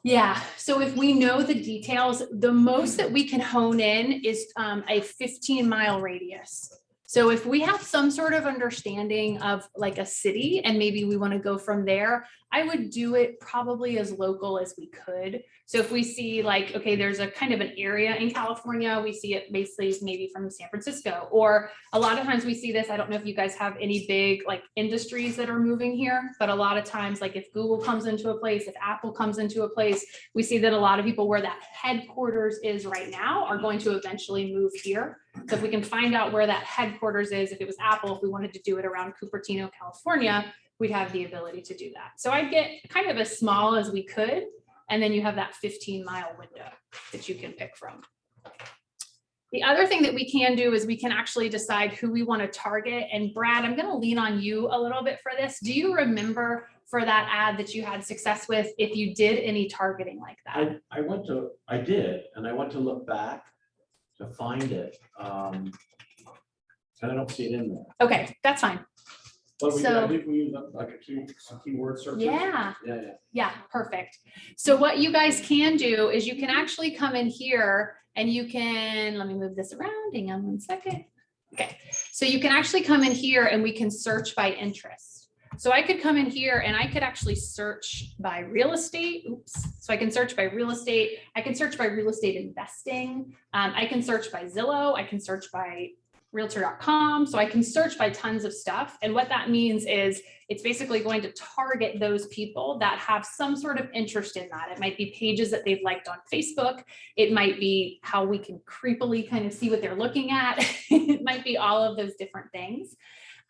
Yeah, so if we know the details, the most that we can hone in is a 15-mile radius. So if we have some sort of understanding of like a city and maybe we want to go from there, I would do it probably as local as we could. So if we see like, okay, there's a kind of an area in California, we see it basically maybe from San Francisco, or a lot of times we see this, I don't know if you guys have any big like industries that are moving here, but a lot of times, like if Google comes into a place, if Apple comes into a place, we see that a lot of people where that headquarters is right now are going to eventually move here. So if we can find out where that headquarters is, if it was Apple, if we wanted to do it around Cupertino, California, we'd have the ability to do that. So I'd get kind of as small as we could, and then you have that 15-mile window that you can pick from. The other thing that we can do is we can actually decide who we want to target. And Brad, I'm going to lean on you a little bit for this. Do you remember for that ad that you had success with, if you did any targeting like that? I did, and I went to look back to find it. And I don't see it in there. Okay, that's fine. But we, So- I think we use like some keyword searches. Yeah. Yeah. Yeah, perfect. So what you guys can do is you can actually come in here and you can, let me move this around, hang on one second. Okay, so you can actually come in here and we can search by interest. So I could come in here and I could actually search by real estate. Oops. So I can search by real estate. I can search by real estate investing. I can search by Zillow. I can search by realtor.com. So I can search by tons of stuff. And what that means is it's basically going to target those people that have some sort of interest in that. It might be pages that they've liked on Facebook. It might be how we can creepily kind of see what they're looking at. It might be all of those different things.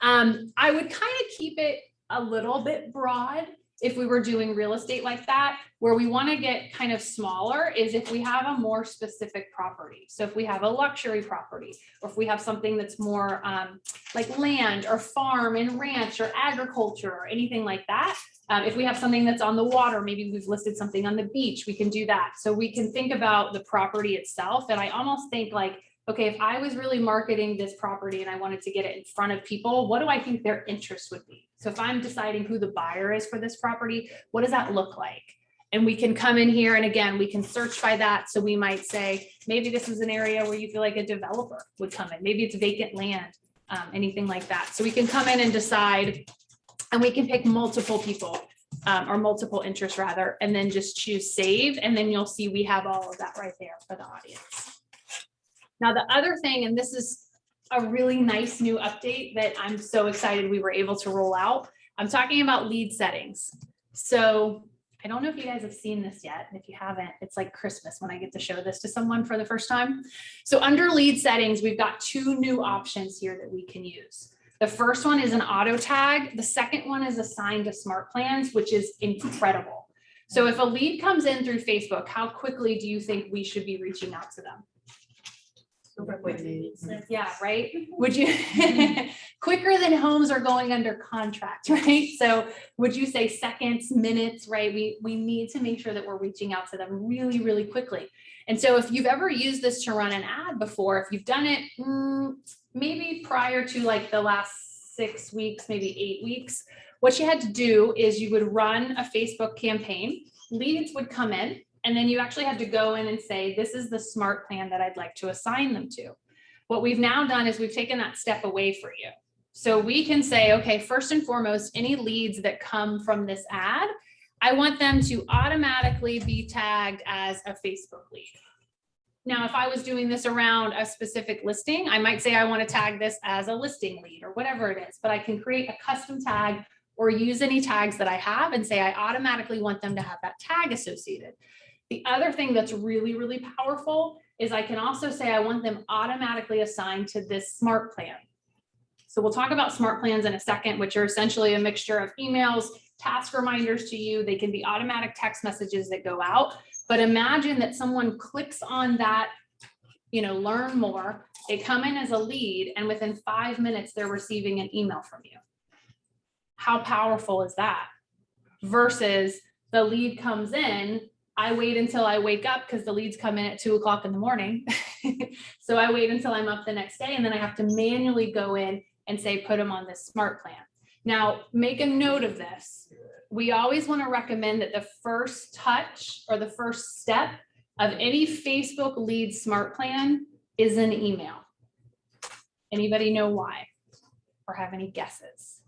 I would kind of keep it a little bit broad if we were doing real estate like that. Where we want to get kind of smaller is if we have a more specific property. So if we have a luxury property, or if we have something that's more like land or farm and ranch or agriculture or anything like that. If we have something that's on the water, maybe we've listed something on the beach, we can do that. So we can think about the property itself. And I almost think like, okay, if I was really marketing this property and I wanted to get it in front of people, what do I think their interest would be? So if I'm deciding who the buyer is for this property, what does that look like? And we can come in here and again, we can search by that. So we might say, maybe this is an area where you feel like a developer would come in. Maybe it's vacant land, anything like that. So we can come in and decide, and we can pick multiple people or multiple interests rather, and then just choose save. And then you'll see we have all of that right there for the audience. Now, the other thing, and this is a really nice new update that I'm so excited we were able to roll out. I'm talking about lead settings. So I don't know if you guys have seen this yet. And if you haven't, it's like Christmas when I get to show this to someone for the first time. So under lead settings, we've got two new options here that we can use. The first one is an auto tag. The second one is assigned to smart plans, which is incredible. So if a lead comes in through Facebook, how quickly do you think we should be reaching out to them? Yeah, right? Would you, quicker than homes are going under contract, right? So would you say seconds, minutes, right? We need to make sure that we're reaching out to them really, really quickly. And so if you've ever used this to run an ad before, if you've done it maybe prior to like the last 6 weeks, maybe 8 weeks, what you had to do is you would run a Facebook campaign, leads would come in, and then you actually had to go in and say, this is the smart plan that I'd like to assign them to. What we've now done is we've taken that step away for you. So we can say, okay, first and foremost, any leads that come from this ad, I want them to automatically be tagged as a Facebook lead. Now, if I was doing this around a specific listing, I might say I want to tag this as a listing lead or whatever it is, but I can create a custom tag or use any tags that I have and say I automatically want them to have that tag associated. The other thing that's really, really powerful is I can also say I want them automatically assigned to this smart plan. So we'll talk about smart plans in a second, which are essentially a mixture of emails, task reminders to you. They can be automatic text messages that go out. But imagine that someone clicks on that, learn more, they come in as a lead, and within 5 minutes, they're receiving an email from you. How powerful is that? Versus the lead comes in, I wait until I wake up because the leads come in at 2 o'clock in the morning. So I wait until I'm up the next day, and then I have to manually go in and say, put them on this smart plan. Now, make a note of this. We always want to recommend that the first touch or the first step of any Facebook lead smart plan is an email. Anybody know why? Or have any guesses?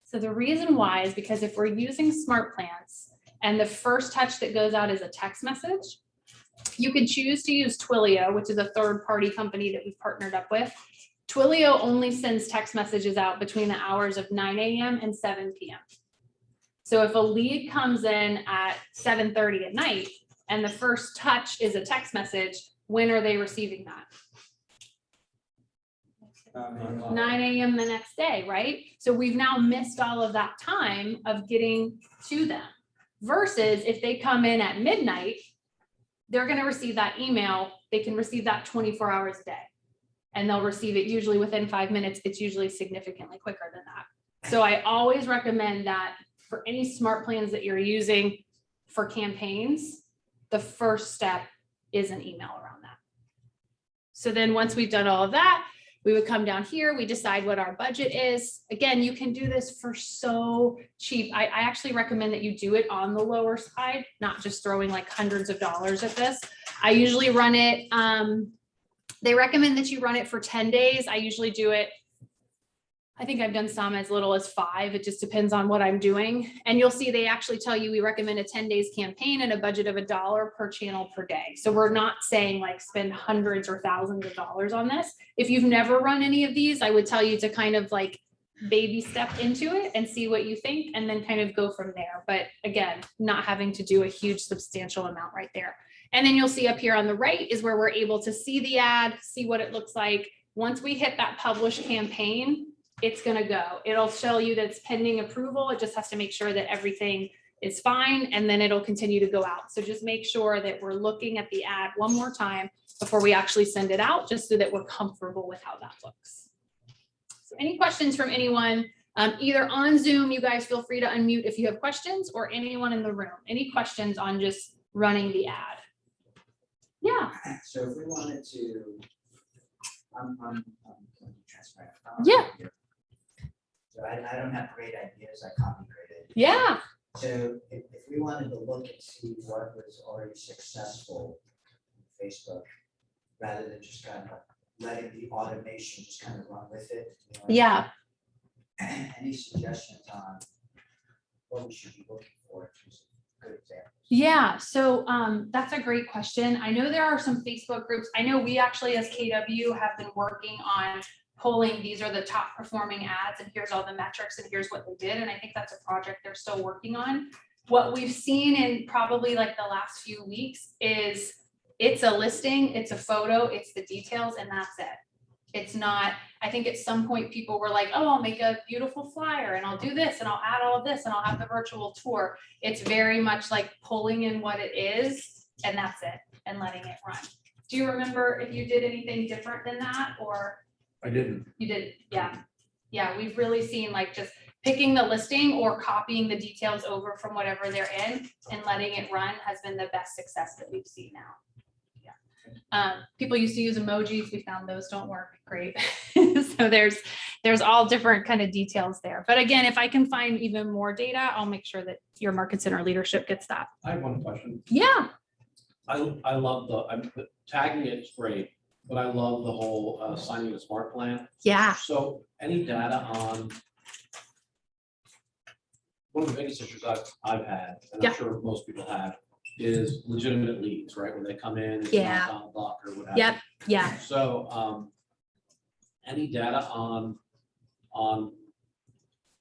So the reason why is because if we're using smart plans and the first touch that goes out is a text message, you can choose to use Twilio, which is a third-party company that we've partnered up with. Twilio only sends text messages out between the hours of 9 a.m. and 7 p.m. So if a lead comes in at 7:30 at night and the first touch is a text message, when are they receiving that? 9 a.m. the next day, right? So we've now missed all of that time of getting to them. Versus if they come in at midnight, they're going to receive that email. They can receive that 24 hours a day. And they'll receive it usually within 5 minutes. It's usually significantly quicker than that. So I always recommend that for any smart plans that you're using for campaigns, the first step is an email around that. So then once we've done all of that, we would come down here, we decide what our budget is. Again, you can do this for so cheap. I actually recommend that you do it on the lower side, not just throwing like hundreds of dollars at this. I usually run it, they recommend that you run it for 10 days. I usually do it, I think I've done some as little as 5. It just depends on what I'm doing. And you'll see they actually tell you we recommend a 10 days campaign and a budget of $1 per channel per day. So we're not saying like spend hundreds or thousands of dollars on this. If you've never run any of these, I would tell you to kind of like baby step into it and see what you think and then kind of go from there. But again, not having to do a huge substantial amount right there. And then you'll see up here on the right is where we're able to see the ad, see what it looks like. Once we hit that publish campaign, it's going to go. It'll show you that it's pending approval. It just has to make sure that everything is fine, and then it'll continue to go out. So just make sure that we're looking at the ad one more time before we actually send it out, just so that we're comfortable with how that looks. So any questions from anyone, either on Zoom, you guys feel free to unmute if you have questions, or anyone in the room. Any questions on just running the ad? Yeah. So if we wanted to, I'm transparent. Yeah. So I don't have great ideas, I copy graded. Yeah. So if we wanted to look and see what was already successful in Facebook, rather than just kind of letting the automation just kind of run with it. Yeah. Any suggestions on what we should be looking for in terms of good examples? Yeah, so that's a great question. I know there are some Facebook groups. I know we actually as KW have been working on pulling, these are the top performing ads and here's all the metrics and here's what they did. And I think that's a project they're still working on. What we've seen in probably like the last few weeks is it's a listing, it's a photo, it's the details, and that's it. It's not, I think at some point people were like, oh, I'll make a beautiful flyer and I'll do this and I'll add all of this and I'll have the virtual tour. It's very much like pulling in what it is and that's it, and letting it run. Do you remember if you did anything different than that, or? I didn't. You did, yeah. Yeah, we've really seen like just picking the listing or copying the details over from whatever they're in and letting it run has been the best success that we've seen now. People used to use emojis. We found those don't work great. So there's all different kind of details there. But again, if I can find even more data, I'll make sure that your market center leadership gets that. I have one question. Yeah. I love the tagging it's great, but I love the whole signing a smart plan. Yeah. So any data on one of the biggest issues I've had, and Yeah. I'm sure most people have, is legitimate leads, right? When they come in, it's Yeah. not on the block or whatever. Yep. Yeah. So any data on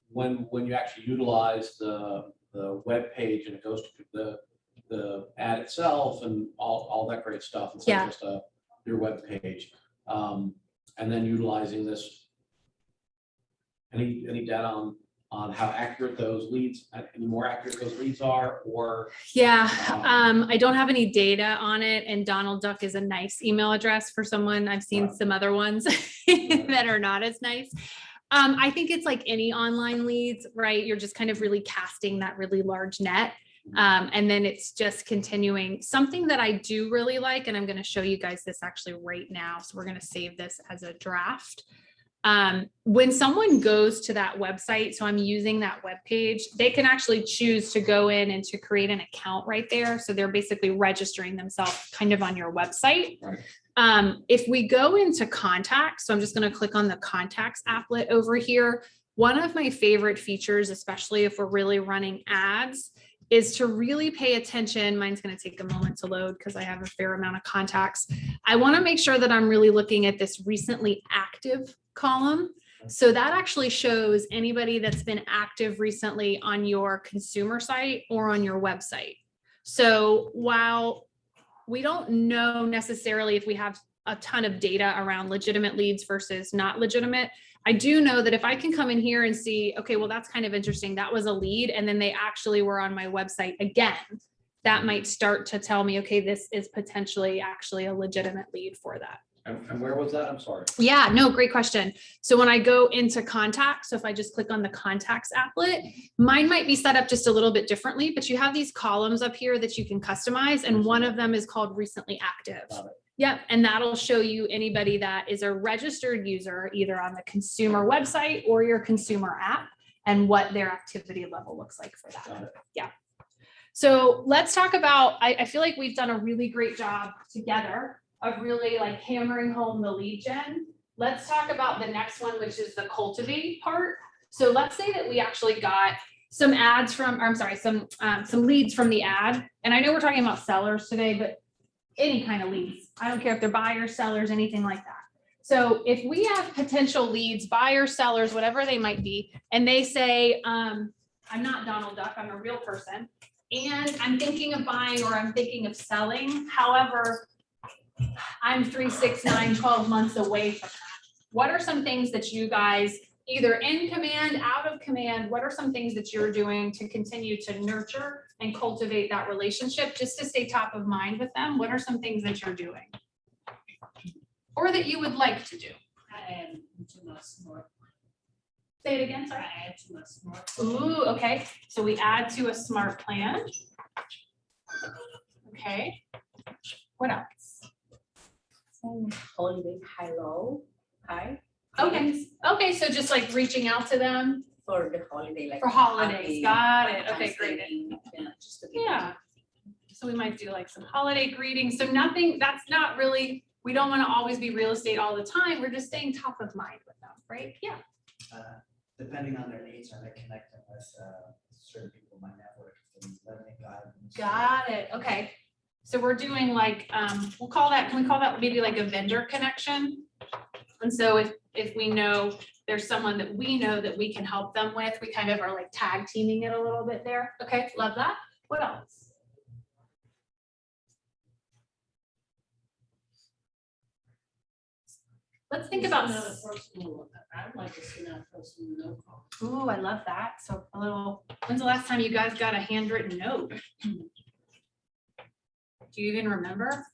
when you actually utilize the web page and it goes to the ad itself and all that great stuff instead Yeah. of just your web page, and then utilizing this. Any data on how accurate those leads, the more accurate those leads are, or? Yeah, I don't have any data on it, and Donald Duck is a nice email address for someone. I've seen some other ones that are not as nice. I think it's like any online leads, right? You're just kind of really casting that really large net. And then it's just continuing. Something that I do really like, and I'm going to show you guys this actually right now. So we're going to save this as a draft. When someone goes to that website, so I'm using that web page, they can actually choose to go in and to create an account right there. So they're basically registering themselves kind of on your website. Right. If we go into contacts, so I'm just going to click on the contacts applet over here. One of my favorite features, especially if we're really running ads, is to really pay attention. Mine's going to take a moment to load because I have a fair amount of contacts. I want to make sure that I'm really looking at this recently active column. So that actually shows anybody that's been active recently on your consumer site or on your website. So while we don't know necessarily if we have a ton of data around legitimate leads versus not legitimate, I do know that if I can come in here and see, okay, well, that's kind of interesting. That was a lead. And then they actually were on my website again. That might start to tell me, okay, this is potentially actually a legitimate lead for that. And where was that? I'm sorry. Yeah, no, great question. So when I go into contacts, so if I just click on the contacts applet, mine might be set up just a little bit differently, but you have these columns up here that you can customize. And one of them is called recently active. Yep. And that'll show you anybody that is a registered user, either on the consumer website or your consumer app, and what their activity level looks like for that. Yeah. So let's talk about, I feel like we've done a really great job together of really like hammering home the lead gen. Let's talk about the next one, which is the cultivate part. So let's say that we actually got some ads from, or I'm sorry, some leads from the ad. And I know we're talking about sellers today, but any kind of leads. I don't care if they're buyers, sellers, anything like that. So if we have potential leads, buyers, sellers, whatever they might be, and they say, I'm not Donald Duck, I'm a real person, and I'm thinking of buying or I'm thinking of selling. However, I'm 3, 6, 9, 12 months away from that. What are some things that you guys, either in command, out of command, what are some things that you're doing to continue to nurture and cultivate that relationship just to stay top of mind with them? What are some things that you're doing? Or that you would like to do? I add to my smart. Say it again, sorry. I add to my smart. Ooh, okay. So we add to a smart plan. Okay. What else? Holiday hello, hi. Okay. Okay. So just like reaching out to them For the holiday, like. for holidays. happy Got it. Okay, Valentine's great. Day, just to give Yeah. So we might do like some holiday greetings. So nothing, that's not really, we don't want to always be real estate all the time. We're just staying top of mind with them, right? Yeah. Depending on their needs, are they connecting with certain people in my network, if they need lending guidance? Got it. Okay. So we're doing like, we'll call that, can we call that maybe like a vendor connection? And so if we know there's someone that we know that we can help them with, we kind of are like tag teaming it a little bit there. Okay, love that. What else? Let's think about. I'd like to send out a personal note. Ooh, I love that. So a little, when's the last time you guys got a handwritten note? Do you even remember?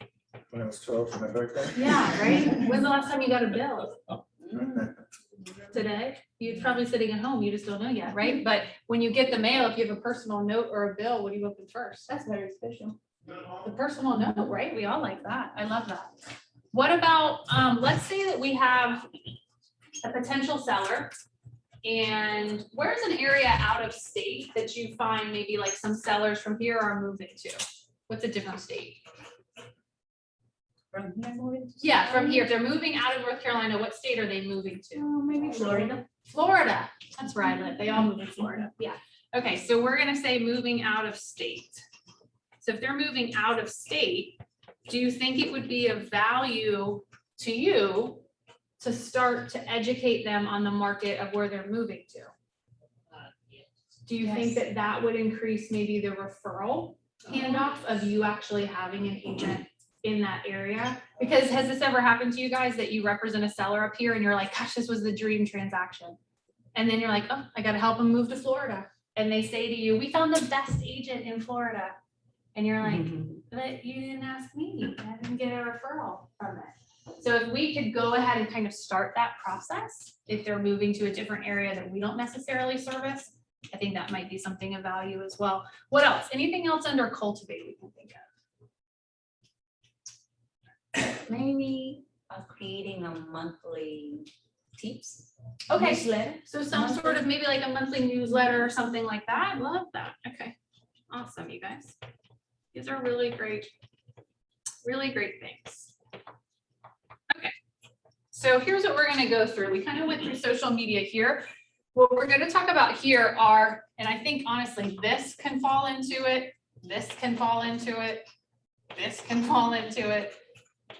When I was 12 for my birthday. Yeah, right? When's the last time you got a bill? Today? You're probably sitting at home, you just don't know yet, right? But when you get the mail, if you have a personal note or a bill, what do you open first? That's very special. The personal note, right? We all like that. I love that. What about, let's say that we have a potential seller, and where's an area out of state that you find maybe like some sellers from here are moving to? What's a different state? From here, moving to. Yeah, from here. If they're moving out of North Carolina, what state are they moving to? Oh, maybe Florida. Florida. That's where I live. They all move to Florida. Yeah. Okay, so we're gonna say moving out of state. So if they're moving out of state, do you think it would be of value to you to start to educate them on the market of where they're moving to? Yes. Do you think that that would increase maybe the referral handoff of you actually having an agent in that area? Because has this ever happened to you guys that you represent a seller up here and you're like, gosh, this was the dream transaction? And then you're like, oh, I gotta help them move to Florida. And they say to you, we found the best agent in Florida. And you're like, but you didn't ask me. I didn't get a referral from it. So if we could go ahead and kind of start that process, if they're moving to a different area that we don't necessarily service, I think that might be something of value as well. What else? Anything else under cultivate we can think of? Maybe creating a monthly tips. Okay, Newsletter. so some sort of maybe like a monthly newsletter or something like that. Love that. Okay, awesome, you guys. These are really great things. Okay, so here's what we're gonna go through. We kind of went through social media here. What we're gonna talk about here are, and I think honestly, this can fall into it, this can fall into it, this can fall into it,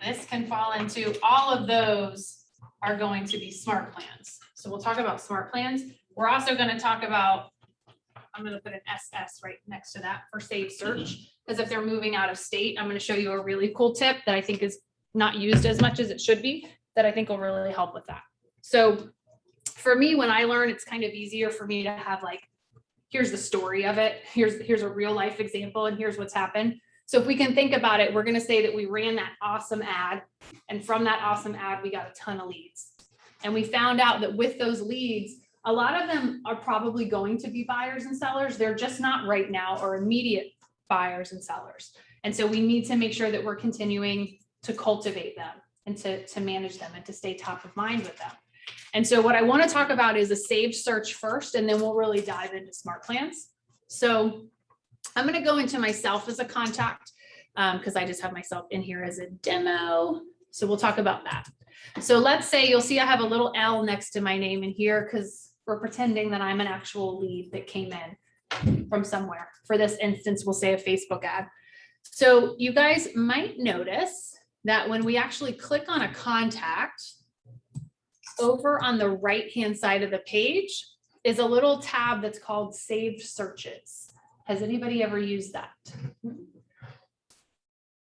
this can fall into, all of those are going to be smart plans. So we'll talk about smart plans. We're also gonna talk about, I'm gonna put an SS right next to that for saved search, because if they're moving out of state, I'm gonna show you a really cool tip that I think is not used as much as it should be, that I think will really help with that. So for me, when I learn, it's kind of easier for me to have like, here's the story of it. Here's a real life example and here's what's happened. So if we can think about it, we're gonna say that we ran that awesome ad, and from that awesome ad, we got a ton of leads. And we found out that with those leads, a lot of them are probably going to be buyers and sellers. They're just not right now or immediate buyers and sellers. And so we need to make sure that we're continuing to cultivate them and to manage them and to stay top of mind with them. And so what I want to talk about is a saved search first, and then we'll really dive into smart plans. So I'm going to go into myself as a contact because I just have myself in here as a demo. So we'll talk about that. So let's say you'll see I have a little L next to my name in here because we're pretending that I'm an actual lead that came in from somewhere. For this instance, we'll say a Facebook ad. So you guys might notice that when we actually click on a contact, over on the right-hand side of the page is a little tab that's called Saved Searches. Has anybody ever used that?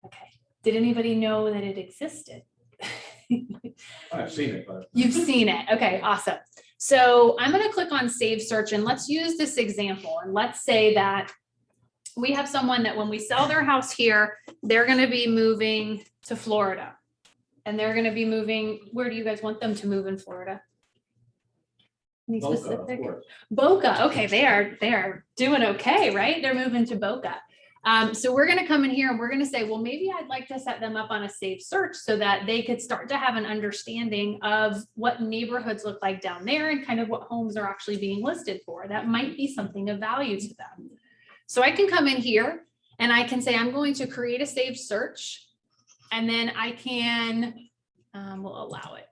Okay. Did anybody know that it existed? I've seen it, but. You've seen it. Okay, awesome. So I'm going to click on Save Search, and let's use this example. And let's say that we have someone that when we sell their house here, they're going to be moving to Florida. And they're going to be moving, where do you guys want them to move in Florida? Any Boca, specific? of course. Boca. Okay, they are doing okay, right? They're moving to Boca. So we're going to come in here and we're going to say, well, maybe I'd like to set them up on a saved search so that they could start to have an understanding of what neighborhoods look like down there and kind of what homes are actually being listed for. That might be something of value to them. So I can come in here and I can say, I'm going to create a saved search. And then I can, we'll allow it.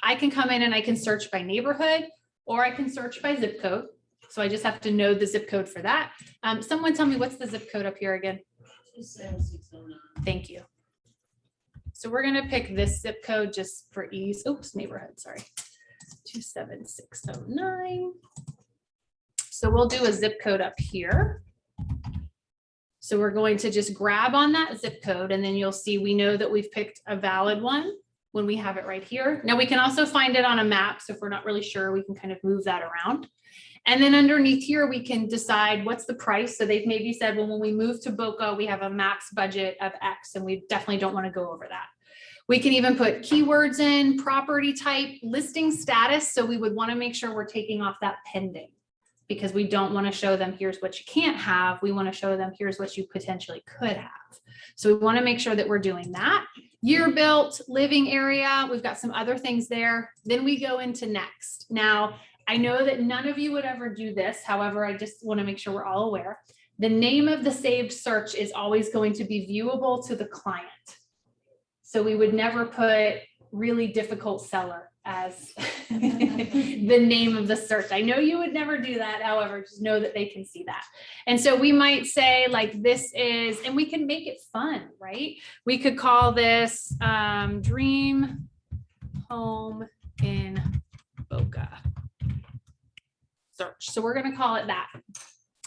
I can come in and I can search by neighborhood, or I can search by zip code. So I just have to know the zip code for that. Someone tell me what's the zip code up here again? 27609. Thank you. So we're gonna pick this zip code just for ease. Oops, neighborhood, sorry. 27609. So we'll do a zip code up here. So we're going to just grab on that zip code, and then you'll see we know that we've picked a valid one when we have it right here. Now we can also find it on a map. So if we're not really sure, we can kind of move that around. And then underneath here, we can decide what's the price. So they've maybe said, well, when we move to Boca, we have a max budget of X, and we definitely don't want to go over that. We can even put keywords in, property type, listing status. So we would want to make sure we're taking off that pending, because we don't want to show them here's what you can't have. We want to show them here's what you potentially could have. So we want to make sure that we're doing that. Year built, living area. We've got some other things there. Then we go into next. Now, I know that none of you would ever do this. However, I just want to make sure we're all aware. The name of the saved search is always going to be viewable to the client. So we would never put really difficult seller as the name of the search. I know you would never do that. However, just know that they can see that. And so we might say like this is, and we can make it fun, right? We could call this Dream Home in Boca search. So we're going to call it that.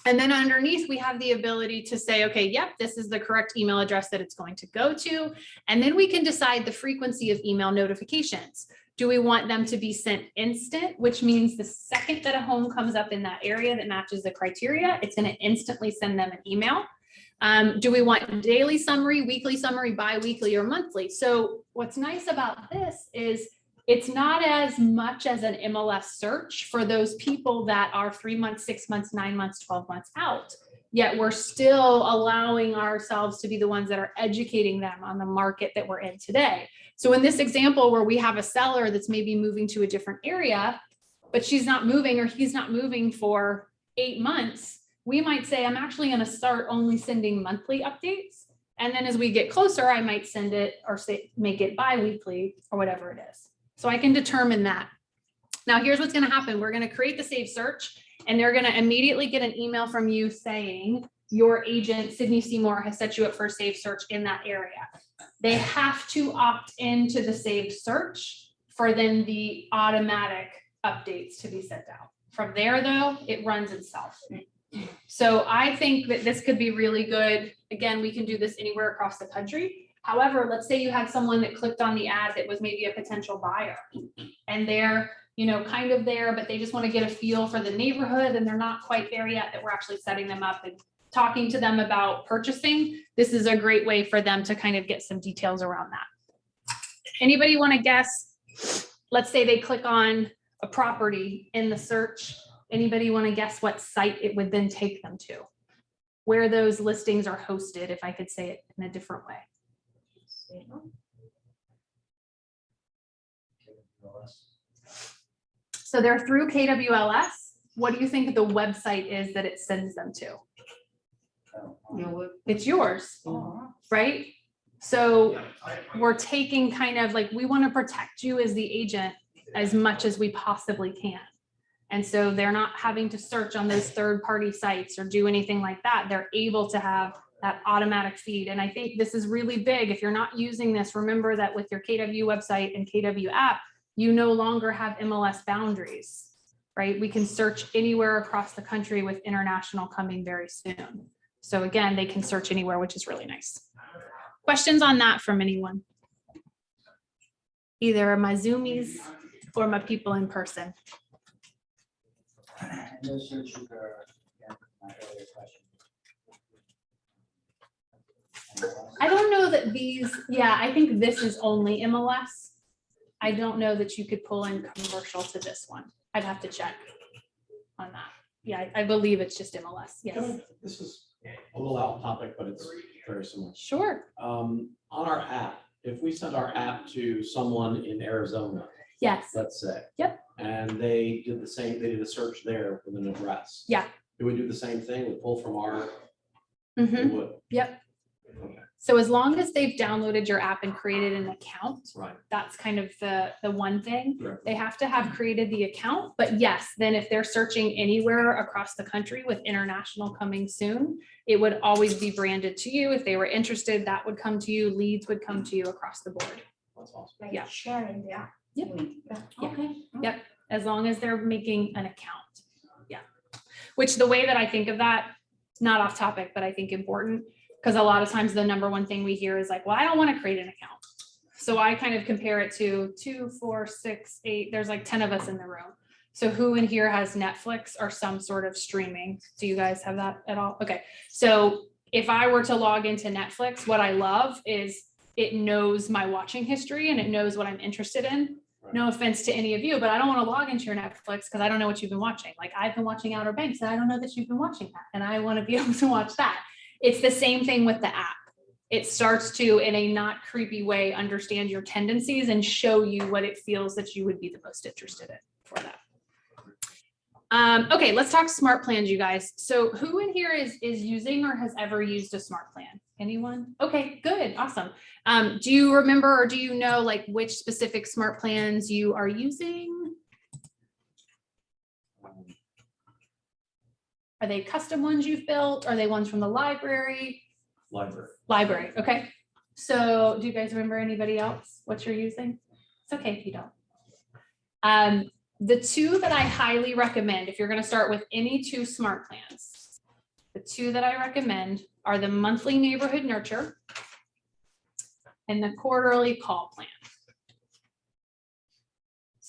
And then underneath, we have the ability to say, okay, yep, this is the correct email address that it's going to go to. And then we can decide the frequency of email notifications. Do we want them to be sent instant, which means the second that a home comes up in that area that matches the criteria, it's going to instantly send them an email. Do we want daily summary, weekly summary, bi-weekly, or monthly? So what's nice about this is it's not as much as an MLS search for those people that are 3 months, 6 months, 9 months, 12 months out. Yet we're still allowing ourselves to be the ones that are educating them on the market that we're in today. So in this example where we have a seller that's maybe moving to a different area, but she's not moving or he's not moving for 8 months, we might say, I'm actually going to start only sending monthly updates. And then as we get closer, I might send it or say, make it bi-weekly or whatever it is. So I can determine that. Now here's what's going to happen. We're going to create the save search and they're going to immediately get an email from you saying your agent, Cydne Seymour, has set you up for a save search in that area. They have to opt into the save search for then the automatic updates to be sent out. From there though, it runs itself. So I think that this could be really good. Again, we can do this anywhere across the country. However, let's say you had someone that clicked on the ad that was maybe a potential buyer and they're, you know, kind of there, but they just want to get a feel for the neighborhood and they're not quite there yet, that we're actually setting them up and talking to them about purchasing. This is a great way for them to kind of get some details around that. Anybody want to guess? Let's say they click on a property in the search. Anybody want to guess what site it would then take them to? Where those listings are hosted, if I could say it in a different way. So they're through KWLS. What do you think the website is that it sends them to? It's yours, right? So we're taking kind of like, we want to protect you as the agent as much as we possibly can. And so they're not having to search on those third-party sites or do anything like that. They're able to have that automatic feed. And I think this is really big. If you're not using this, remember that with your KW website and KW app, you no longer have MLS boundaries, right? We can search anywhere across the country with international coming very soon. So again, they can search anywhere, which is really nice. Questions on that from anyone? Either my Zoomies or my people in person. And those search are, again, my earlier question. I don't know that these, yeah, I think this is only MLS. I don't know that you could pull in commercial to this one. I'd have to check on that. Yeah, I believe it's just MLS, yes. This is a little out topic, but it's very similar. Sure. On our app, if we send our app to someone in Arizona, Yes. let's say. Yep. And they did the same, they did a search there with an address. Yeah. Do we do the same thing? We pull from our, we Mhm. would. Yep. Okay, So as long as they've downloaded your app and created an account, right. that's kind of the one thing. Correct. They have to have created the account, but yes, then if they're searching anywhere across the country with international coming soon, it would always be branded to you. If they were interested, that would come to you. Leads would come to you across the board. That's awesome. Like Yeah. sharing the app. Yep. Yeah. Yeah. Okay. Yep. As long as they're making an account. Yeah. Which the way that I think of that, not off topic, but I think important, because a lot of times the number one thing we hear is like, well, I don't want to create an account. So I kind of compare it to 2, 4, 6, 8, there's like 10 of us in the room. So who in here has Netflix or some sort of streaming? Do you guys have that at all? Okay. So if I were to log into Netflix, what I love is it knows my watching history and it knows what I'm interested in. No offense to any of you, but I don't want to log into your Netflix because I don't know what you've been watching. Like I've been watching Outer Banks and I don't know that you've been watching that. And I want to be able to watch that. It's the same thing with the app. It starts to, in a not creepy way, understand your tendencies and show you what it feels that you would be the most interested in for that. Okay, let's talk smart plans, you guys. So who in here is using or has ever used a smart plan? Anyone? Okay, good, awesome. Do you remember or do you know like which specific smart plans you are using? Are they custom ones you've built? Are they ones from the library? Library, okay. So do you guys remember anybody else what you're using? It's okay if you don't. The two that I highly recommend, if you're going to start with any two smart plans, the two that I recommend are the monthly neighborhood nurture and the quarterly call plan.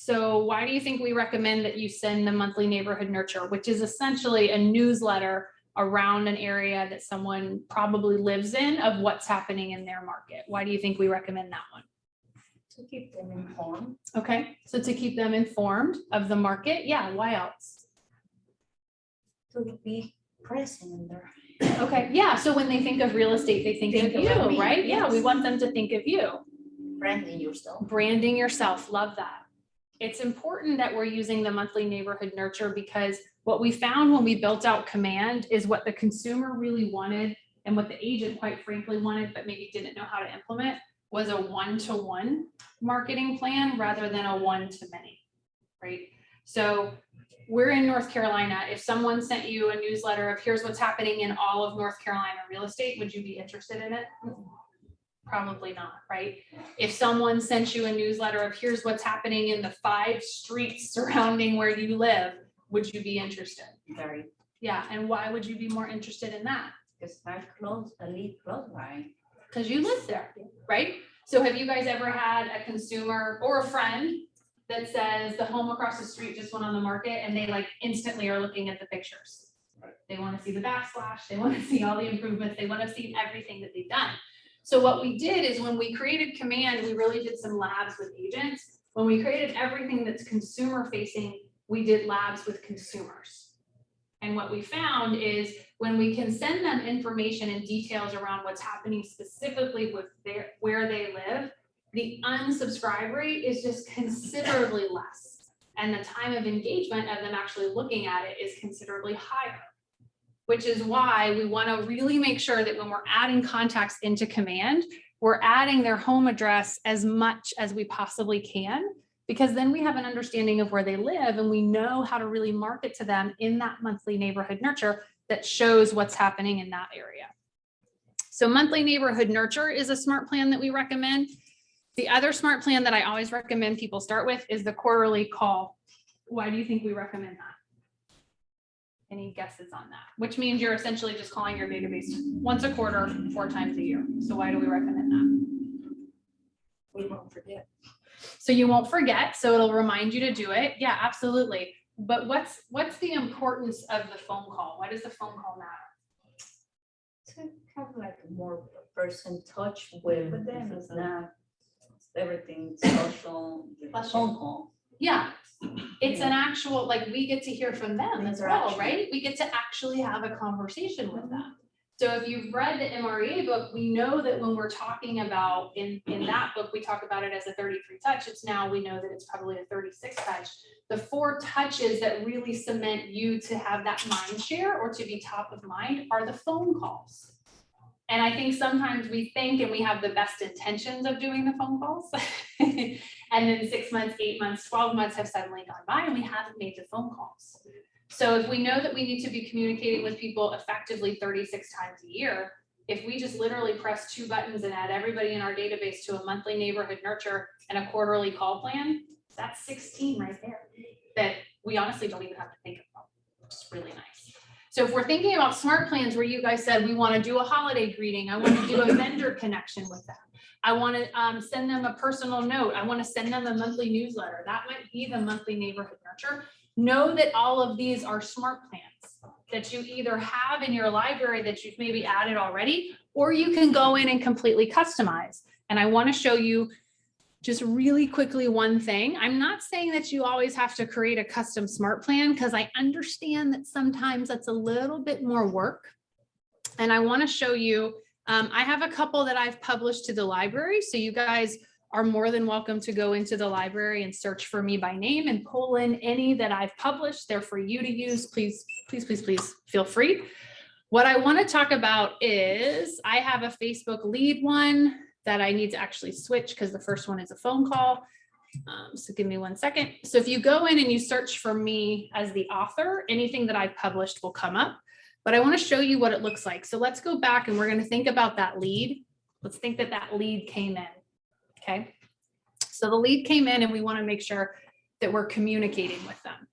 So why do you think we recommend that you send the monthly neighborhood nurture, which is essentially a newsletter around an area that someone probably lives in of what's happening in their market? Why do you think we recommend that one? To keep them informed. Okay, so to keep them informed of the market, yeah, why else? To be present in there. Okay, yeah, so when they think of real estate, they think of Think about you, me, right? Yeah, we yes. want them to think of you. Branding yourself. Branding yourself, love that. It's important that we're using the monthly neighborhood nurture because what we found when we built out Command is what the consumer really wanted and what the agent quite frankly wanted, but maybe didn't know how to implement, was a one-to-one marketing plan rather than a one-to-many, right? So we're in North Carolina. If someone sent you a newsletter of here's what's happening in all of North Carolina real estate, would you be interested in it? Probably not, right? If someone sent you a newsletter of here's what's happening in the 5 streets surrounding where you live, would you be interested? Very, Yeah, and why would you be more interested in that? because I live close by. Because you live there, right? So have you guys ever had a consumer or a friend that says the home across the street just went on the market and they like instantly are looking at the pictures? Right. They want to see the backsplash, they want to see all the improvements, they want to see everything that they've done. So what we did is when we created Command, we really did some labs with agents. When we created everything that's consumer facing, we did labs with consumers. And what we found is when we can send them information and details around what's happening specifically with where they live, the unsubscribe rate is just considerably less. And the time of engagement of them actually looking at it is considerably higher. Which is why we want to really make sure that when we're adding contacts into Command, we're adding their home address as much as we possibly can, because then we have an understanding of where they live and we know how to really market to them in that monthly neighborhood nurture that shows what's happening in that area. So monthly neighborhood nurture is a smart plan that we recommend. The other smart plan that I always recommend people start with is the quarterly call. Why do you think we recommend that? Any guesses on that? Which means you're essentially just calling your database once a quarter, 4 times a year. So why do we recommend that? We won't forget. So you won't forget, so it'll remind you to do it. Yeah, absolutely. But what's the importance of the phone call? Why does the phone call matter? To have like more person touch with them, it's not everything social, the phone call. Yeah, it's an actual, like we get to hear from them as well, Interaction. right? We get to actually have a conversation with them. So if you've read the MREA book, we know that when we're talking about in that book, we talk about it as a 33 touch. It's now we know that it's probably a 36 touch. The 4 touches that really cement you to have that mind share or to be top of mind are the phone calls. And I think sometimes we think and we have the best intentions of doing the phone calls. And then 6 months, 8 months, 12 months have suddenly gone by and we haven't made the phone calls. So if we know that we need to be communicating with people effectively 36 times a year, if we just literally press 2 buttons and add everybody in our database to a monthly neighborhood nurture and a quarterly call plan, that's 16 right there that we honestly don't even have to think about, which is really nice. So if we're thinking about smart plans where you guys said, we want to do a holiday greeting, I want to do a vendor connection with them. I want to send them a personal note. I want to send them a monthly newsletter. That might be the monthly neighborhood nurture. Know that all of these are smart plans that you either have in your library that you've maybe added already, or you can go in and completely customize. And I want to show you just really quickly one thing. I'm not saying that you always have to create a custom smart plan because I understand that sometimes that's a little bit more work. And I want to show you, I have a couple that I've published to the library. So you guys are more than welcome to go into the library and search for me by name and pull in any that I've published. They're for you to use. Please, please, please, please feel free. What I want to talk about is I have a Facebook lead one that I need to actually switch because the first one is a phone call. So give me 1 second. So if you go in and you search for me as the author, anything that I've published will come up, but I want to show you what it looks like. So let's go back and we're going to think about that lead. Let's think that that lead came in. Okay. So the lead came in and we want to make sure that we're communicating with them.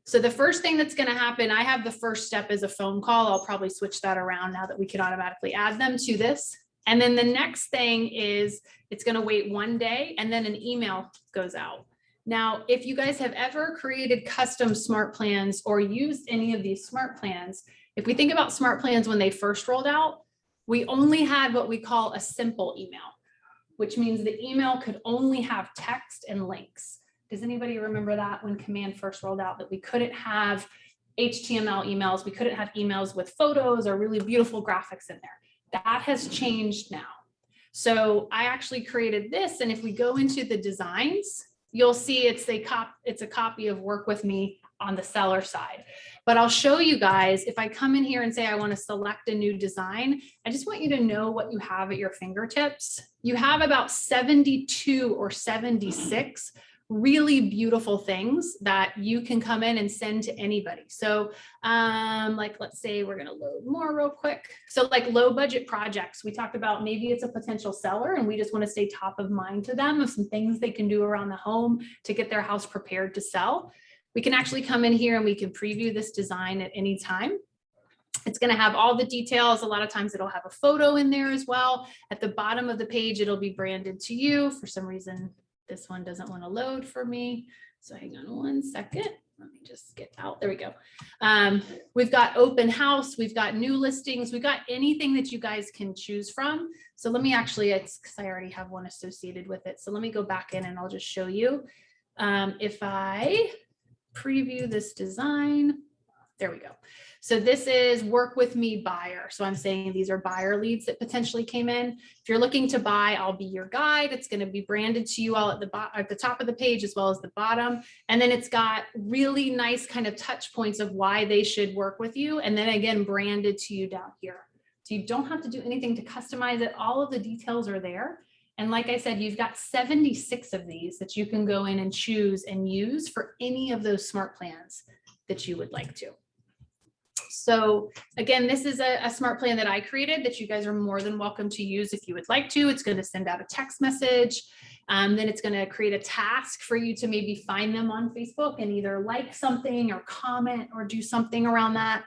So the first thing that's going to happen, I have the first step is a phone call. I'll probably switch that around now that we can automatically add them to this. And then the next thing is it's going to wait 1 day and then an email goes out. Now, if you guys have ever created custom smart plans or used any of these smart plans, if we think about smart plans when they first rolled out, we only had what we call a simple email, which means the email could only have text and links. Does anybody remember that when Command first rolled out, that we couldn't have HTML emails, we couldn't have emails with photos or really beautiful graphics in there? That has changed now. So I actually created this, and if we go into the designs, you'll see it's a copy of Work With Me on the seller side. But I'll show you guys, if I come in here and say I want to select a new design, I just want you to know what you have at your fingertips. You have about 72 or 76 really beautiful things that you can come in and send to anybody. So like, let's say we're going to load more real quick. So like low budget projects, we talked about maybe it's a potential seller and we just want to stay top of mind to them of some things they can do around the home to get their house prepared to sell. We can actually come in here and we can preview this design at any time. It's going to have all the details. A lot of times it'll have a photo in there as well. At the bottom of the page, it'll be branded to you. For some reason, this one doesn't want to load for me. So hang on one second. Let me just get out. There we go. We've got open house. We've got new listings. We've got anything that you guys can choose from. So let me actually, it's because I already have one associated with it. So let me go back in and I'll just show you. If I preview this design, there we go. So this is Work With Me buyer. So I'm saying these are buyer leads that potentially came in. If you're looking to buy, I'll be your guide. It's going to be branded to you all at the top of the page as well as the bottom. And then it's got really nice kind of touch points of why they should work with you. And then again, branded to you down here. So you don't have to do anything to customize it. All of the details are there. And like I said, you've got 76 of these that you can go in and choose and use for any of those smart plans that you would like to. So again, this is a smart plan that I created that you guys are more than welcome to use if you would like to. It's going to send out a text message. Then it's going to create a task for you to maybe find them on Facebook and either like something or comment or do something around that.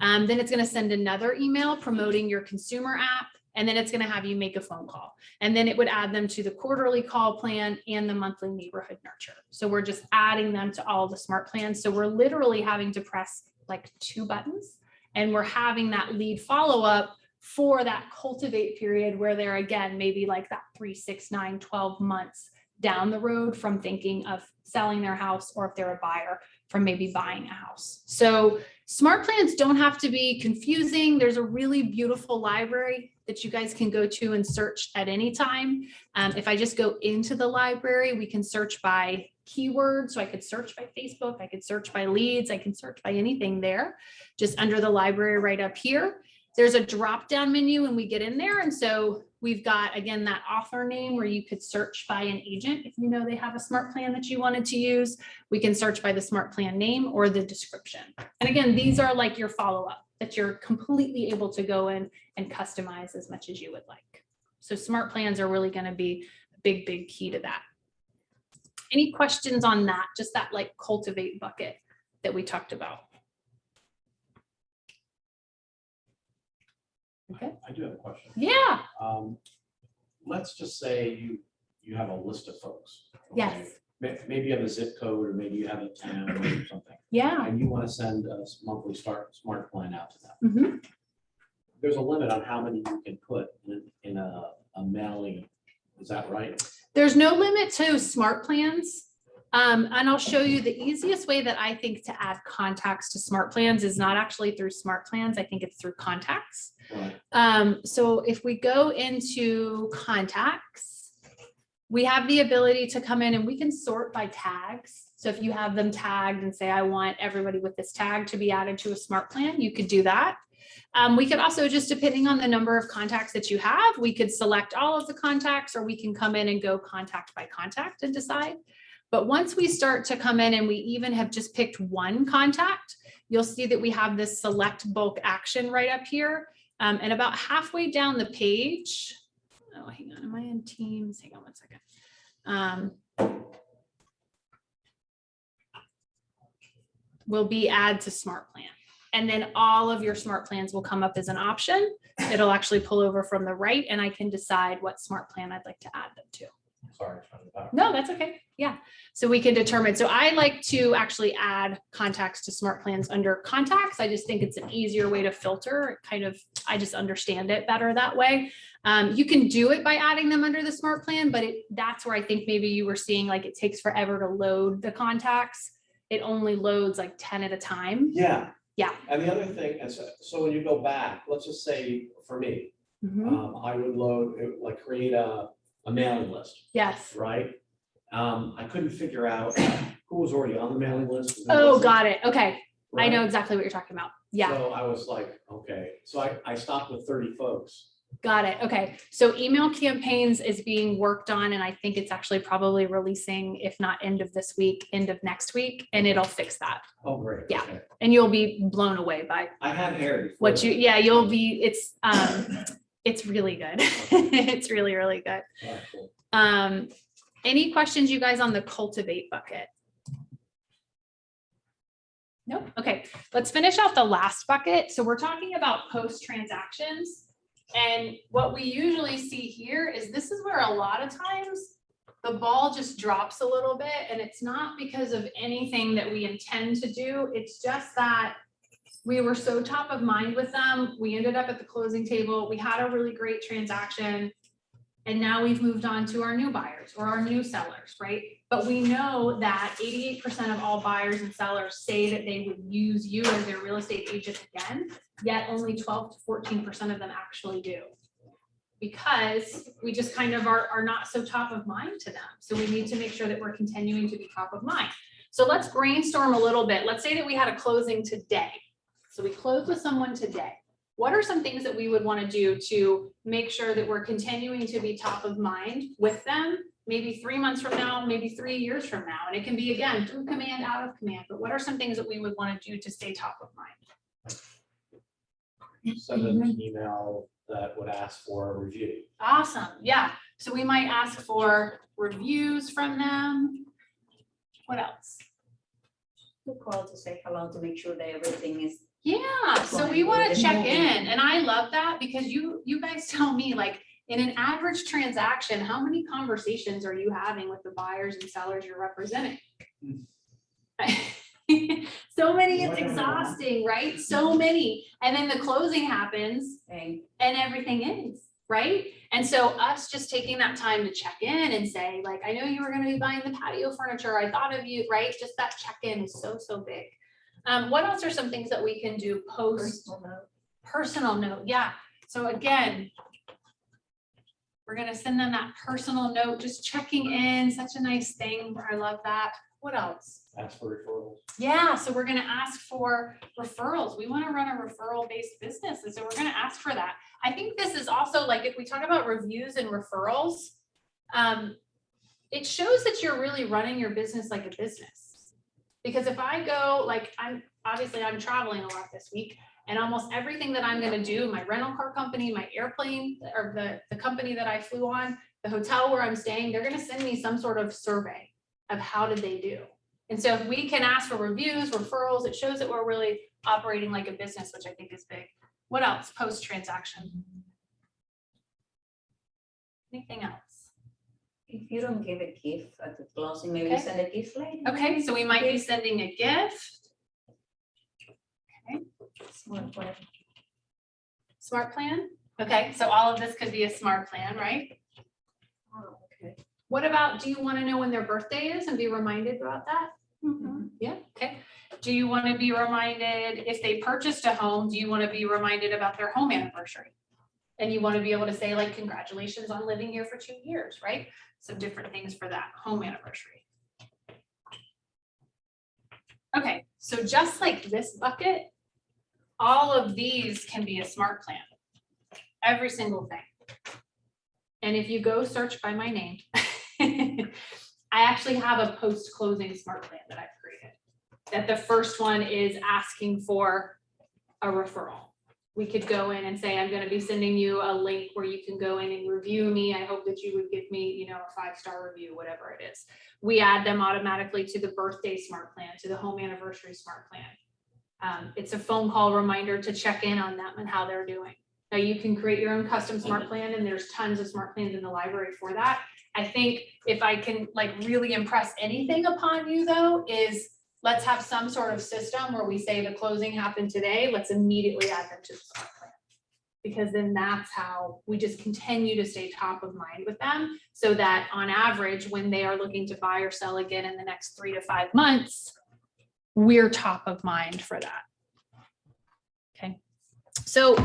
Then it's going to send another email promoting your consumer app. And then it's going to have you make a phone call. And then it would add them to the quarterly call plan and the monthly neighborhood nurture. So we're just adding them to all the smart plans. So we're literally having to press like 2 buttons and we're having that lead follow-up for that cultivate period where they're again, maybe like that 3, 6, 9, 12 months down the road from thinking of selling their house, or if they're a buyer from maybe buying a house. So smart plans don't have to be confusing. There's a really beautiful library that you guys can go to and search at any time. If I just go into the library, we can search by keywords. So I could search by Facebook, I could search by leads, I can search by anything there, just under the library right up here. There's a drop-down menu when we get in there. And so we've got, again, that author name where you could search by an agent. If you know they have a smart plan that you wanted to use, we can search by the smart plan name or the description. And again, these are like your follow-up that you're completely able to go in and customize as much as you would like. So smart plans are really going to be a big, big key to that. Any questions on that? Just that like cultivate bucket that we talked about. Okay. I do have a question. Yeah. Let's just say you have a list of folks. okay? Yes. Maybe you have a zip code, or maybe you have a town or something, Yeah. and you want to send a monthly smart plan out to them. Mm-hmm. There's a limit on how many you can put in a mailing. Is that right? There's no limit to smart plans. And I'll show you the easiest way that I think to add contacts to smart plans is not actually through smart plans. I think it's through contacts. Right. So if we go into contacts, we have the ability to come in and we can sort by tags. So if you have them tagged and say, I want everybody with this tag to be added to a smart plan, you could do that. We could also, just depending on the number of contacts that you have, we could select all of the contacts, or we can come in and go contact by contact and decide. But once we start to come in and we even have just picked one contact, you'll see that we have this select bulk action right up here. And about halfway down the page, oh, hang on, am I in Teams? Hang on one second. Will be add to smart plan. And then all of your smart plans will come up as an option. It'll actually pull over from the right and I can decide what smart plan I'd like to add them to. sorry. No, that's okay. Yeah. So we can determine. So I like to actually add contacts to smart plans under contacts. I just think it's an easier way to filter. It kind of, I just understand it better that way. You can do it by adding them under the smart plan, but that's where I think maybe you were seeing like it takes forever to load the contacts. It only loads like 10 at a time. Yeah. Yeah. And the other thing, and so when you go back, let's just say for me, Mhm. I would like create a mailing list, Yes. right? I couldn't figure out who was already on the mailing list. and who Oh, wasn't, got it. Okay. I know right? exactly what you're talking about. Yeah. So I was like, okay, so I stopped with 30 folks. Got it. Okay. So email campaigns is being worked on, and I think it's actually probably releasing, if not end of this week, end of next week, and it'll fix that. Oh, great. Yeah. Okay. And you'll be blown away by I had hair before. what you, that. yeah, you'll be, it's really good. It's really, really good. All right, cool. Any questions you guys on the cultivate bucket? Nope. Okay, let's finish out the last bucket. So we're talking about post transactions. And what we usually see here is this is where a lot of times the ball just drops a little bit, and it's not because of anything that we intend to do. It's just that we were so top of mind with them. We ended up at the closing table. We had a really great transaction. And now we've moved on to our new buyers or our new sellers, right? But we know that 88% of all buyers and sellers say that they would use you as their real estate agent again, yet only 12 to 14% of them actually do. Because we just kind of are not so top of mind to them. So we need to make sure that we're continuing to be top of mind. So let's brainstorm a little bit. Let's say that we had a closing today. So we closed with someone today. What are some things that we would want to do to make sure that we're continuing to be top of mind with them, maybe 3 months from now, maybe 3 years from now? And it can be, again, through command, out of command, but what are some things that we would want to do to stay top of mind? Send an email that would ask for a review. Awesome. Yeah. So we might ask for reviews from them. What else? To call to say hello, to make sure that everything is. Yeah, so we want to check in, and I love that because you guys tell me, like, in an average transaction, how many conversations are you having with the buyers and sellers you're representing? So many, it's exhausting, right? So many. And then the closing happens and everything ends, right? And so us just taking that time to check in and say, like, I know you were going to be buying the patio furniture. I thought of you, right? Just that check-in is so, so big. What else are some things that we can do post personal note? Yeah. So again, we're going to send them that personal note, just checking in. Such a nice thing. I love that. What else? Ask for referrals. Yeah. So we're going to ask for referrals. We want to run a referral based business. And so we're going to ask for that. I think this is also, like, if we talk about reviews and referrals, it shows that you're really running your business like a business. Because if I go, like, I'm traveling a lot this week, and almost everything that I'm going to do, my rental car company, my airplane, or the company that I flew on, the hotel where I'm staying, they're going to send me some sort of survey of how did they do. And so if we can ask for reviews, referrals, it shows that we're really operating like a business, which I think is big. What else post-transaction? Anything else? If you don't give a gift at the closing, maybe Okay. send a gift later. Okay, so we might be sending a gift. Okay. Smart plan? Okay, so all of this could be a smart plan, right? Oh, okay. What about, do you want to know when their birthday is and be reminded about that? Yeah, okay. Do you want to be reminded if they purchased a home, do you want to be reminded about their home anniversary? And you want to be able to say, like, congratulations on living here for 2 years, right? Some different things for that home anniversary. Okay, so just like this bucket, all of these can be a smart plan. Every single thing. And if you go search by my name, I actually have a post-closing smart plan that I've created. That the first one is asking for a referral. We could go in and say, I'm going to be sending you a link where you can go in and review me. I hope that you would give me, a 5-star review, whatever it is. We add them automatically to the birthday smart plan, to the home anniversary smart plan. It's a phone call reminder to check in on them and how they're doing. Now you can create your own custom smart plan, and there's tons of smart plans in the library for that. I think if I can like really impress anything upon you though, is let's have some sort of system where we say the closing happened today, let's immediately add them to the smart plan. Because then that's how we just continue to stay top of mind with them, so that on average, when they are looking to buy or sell again in the next 3 to 5 months, we're top of mind for that. Okay, so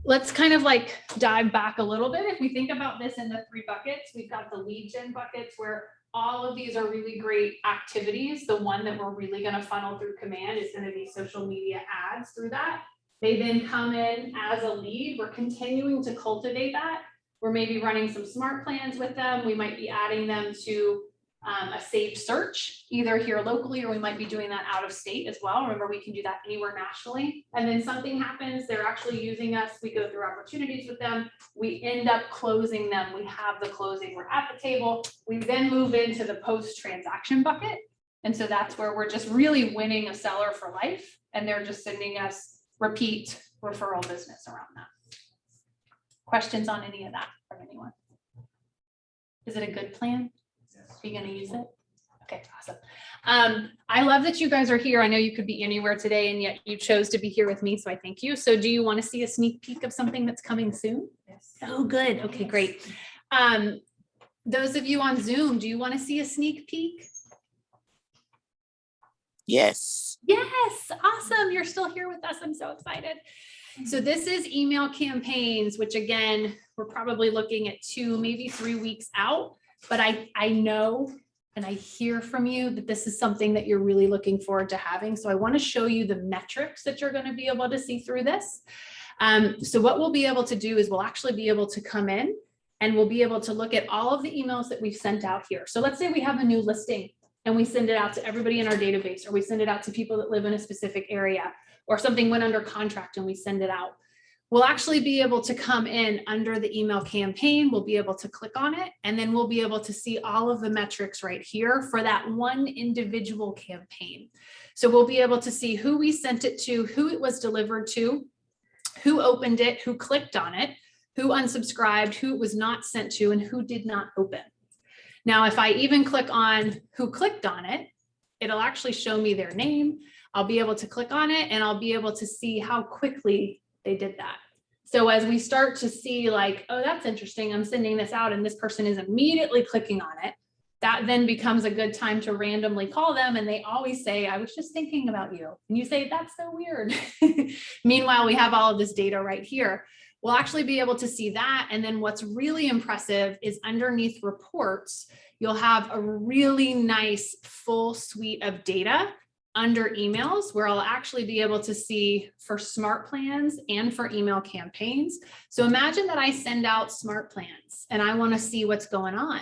let's kind of like dive back a little bit. If we think about this in the 3 buckets, we've got the lead gen buckets where all of these are really great activities. The one that we're really going to funnel through command is going to be social media ads through that. They then come in as a lead. We're continuing to cultivate that. We're maybe running some smart plans with them. We might be adding them to a saved search, either here locally, or we might be doing that out of state as well. Remember, we can do that anywhere nationally. And then something happens, they're actually using us. We go through opportunities with them. We end up closing them. We have the closing, we're at the table. We then move into the post-transaction bucket. And so that's where we're just really winning a seller for life. And they're just sending us repeat referral business around that. Questions on any of that from anyone? Is it a good plan? Are you going to use it? Okay, awesome. I love that you guys are here. I know you could be anywhere today, and yet you chose to be here with me, so I thank you. So do you want to see a sneak peek of something that's coming soon? Yes. Oh, good. Okay, great. Those of you on Zoom, do you want to see a sneak peek? Yes. Yes, awesome. You're still here with us. I'm so excited. So this is email campaigns, which again, we're probably looking at 2, maybe 3 weeks out. But I know and I hear from you that this is something that you're really looking forward to having. So I want to show you the metrics that you're going to be able to see through this. So what we'll be able to do is we'll actually be able to come in and we'll be able to look at all of the emails that we've sent out here. So let's say we have a new listing and we send it out to everybody in our database, or we send it out to people that live in a specific area, or something went under contract and we send it out. We'll actually be able to come in under the email campaign. We'll be able to click on it, and then we'll be able to see all of the metrics right here for that one individual campaign. So we'll be able to see who we sent it to, who it was delivered to, who opened it, who clicked on it, who unsubscribed, who it was not sent to, and who did not open. Now, if I even click on who clicked on it, it'll actually show me their name. I'll be able to click on it and I'll be able to see how quickly they did that. So as we start to see like, oh, that's interesting, I'm sending this out and this person is immediately clicking on it, that then becomes a good time to randomly call them. And they always say, I was just thinking about you. And you say, that's so weird. Meanwhile, we have all of this data right here. We'll actually be able to see that. And then what's really impressive is underneath reports, you'll have a really nice full suite of data under emails, where I'll actually be able to see for smart plans and for email campaigns. So imagine that I send out smart plans and I want to see what's going on.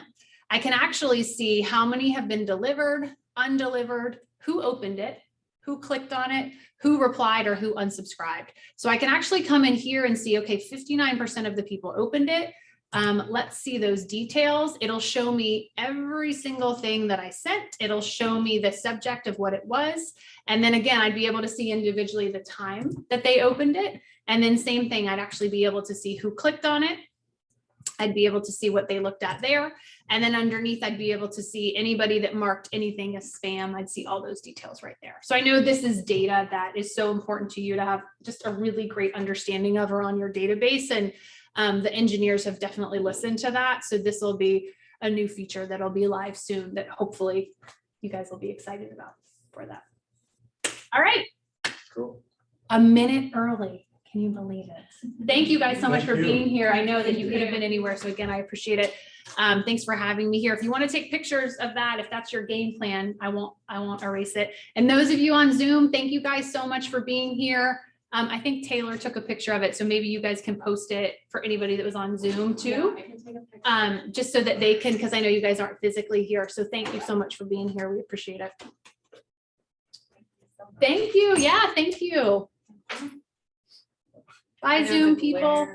I can actually see how many have been delivered, undelivered, who opened it, who clicked on it, who replied, or who unsubscribed. So I can actually come in here and see, okay, 59% of the people opened it. Let's see those details. It'll show me every single thing that I sent. It'll show me the subject of what it was. And then again, I'd be able to see individually the time that they opened it. And then same thing, I'd actually be able to see who clicked on it. I'd be able to see what they looked at there. And then underneath, I'd be able to see anybody that marked anything as spam. I'd see all those details right there. So I know this is data that is so important to you to have just a really great understanding of or on your database. And the engineers have definitely listened to that. So this will be a new feature that'll be live soon that hopefully you guys will be excited about for that. All right. Cool. A minute early. Can you believe it? Thank you guys so much for being here. I know that you could have been anywhere. So again, I appreciate it. Thanks for having me here. If you want to take pictures of that, if that's your game plan, I won't erase it. And those of you on Zoom, thank you guys so much for being here. I think Taylor took a picture of it, so maybe you guys can post it for anybody that was on Zoom too. Just so that they can, because I know you guys aren't physically here. So thank you so much for being here. We appreciate it. Thank you. Yeah, thank you. Bye, Zoom people.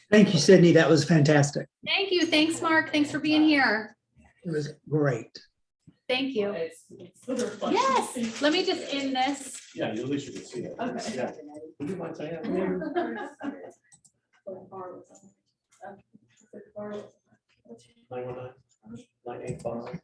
Thank you, Cydne. That was fantastic. Thank you. Thanks, Mark. Thanks for being here. It was great. Thank you. Yes. Let me just end this. Yeah, you at least you can see it. Okay. Yeah. Would you mind saying that? 919, 985.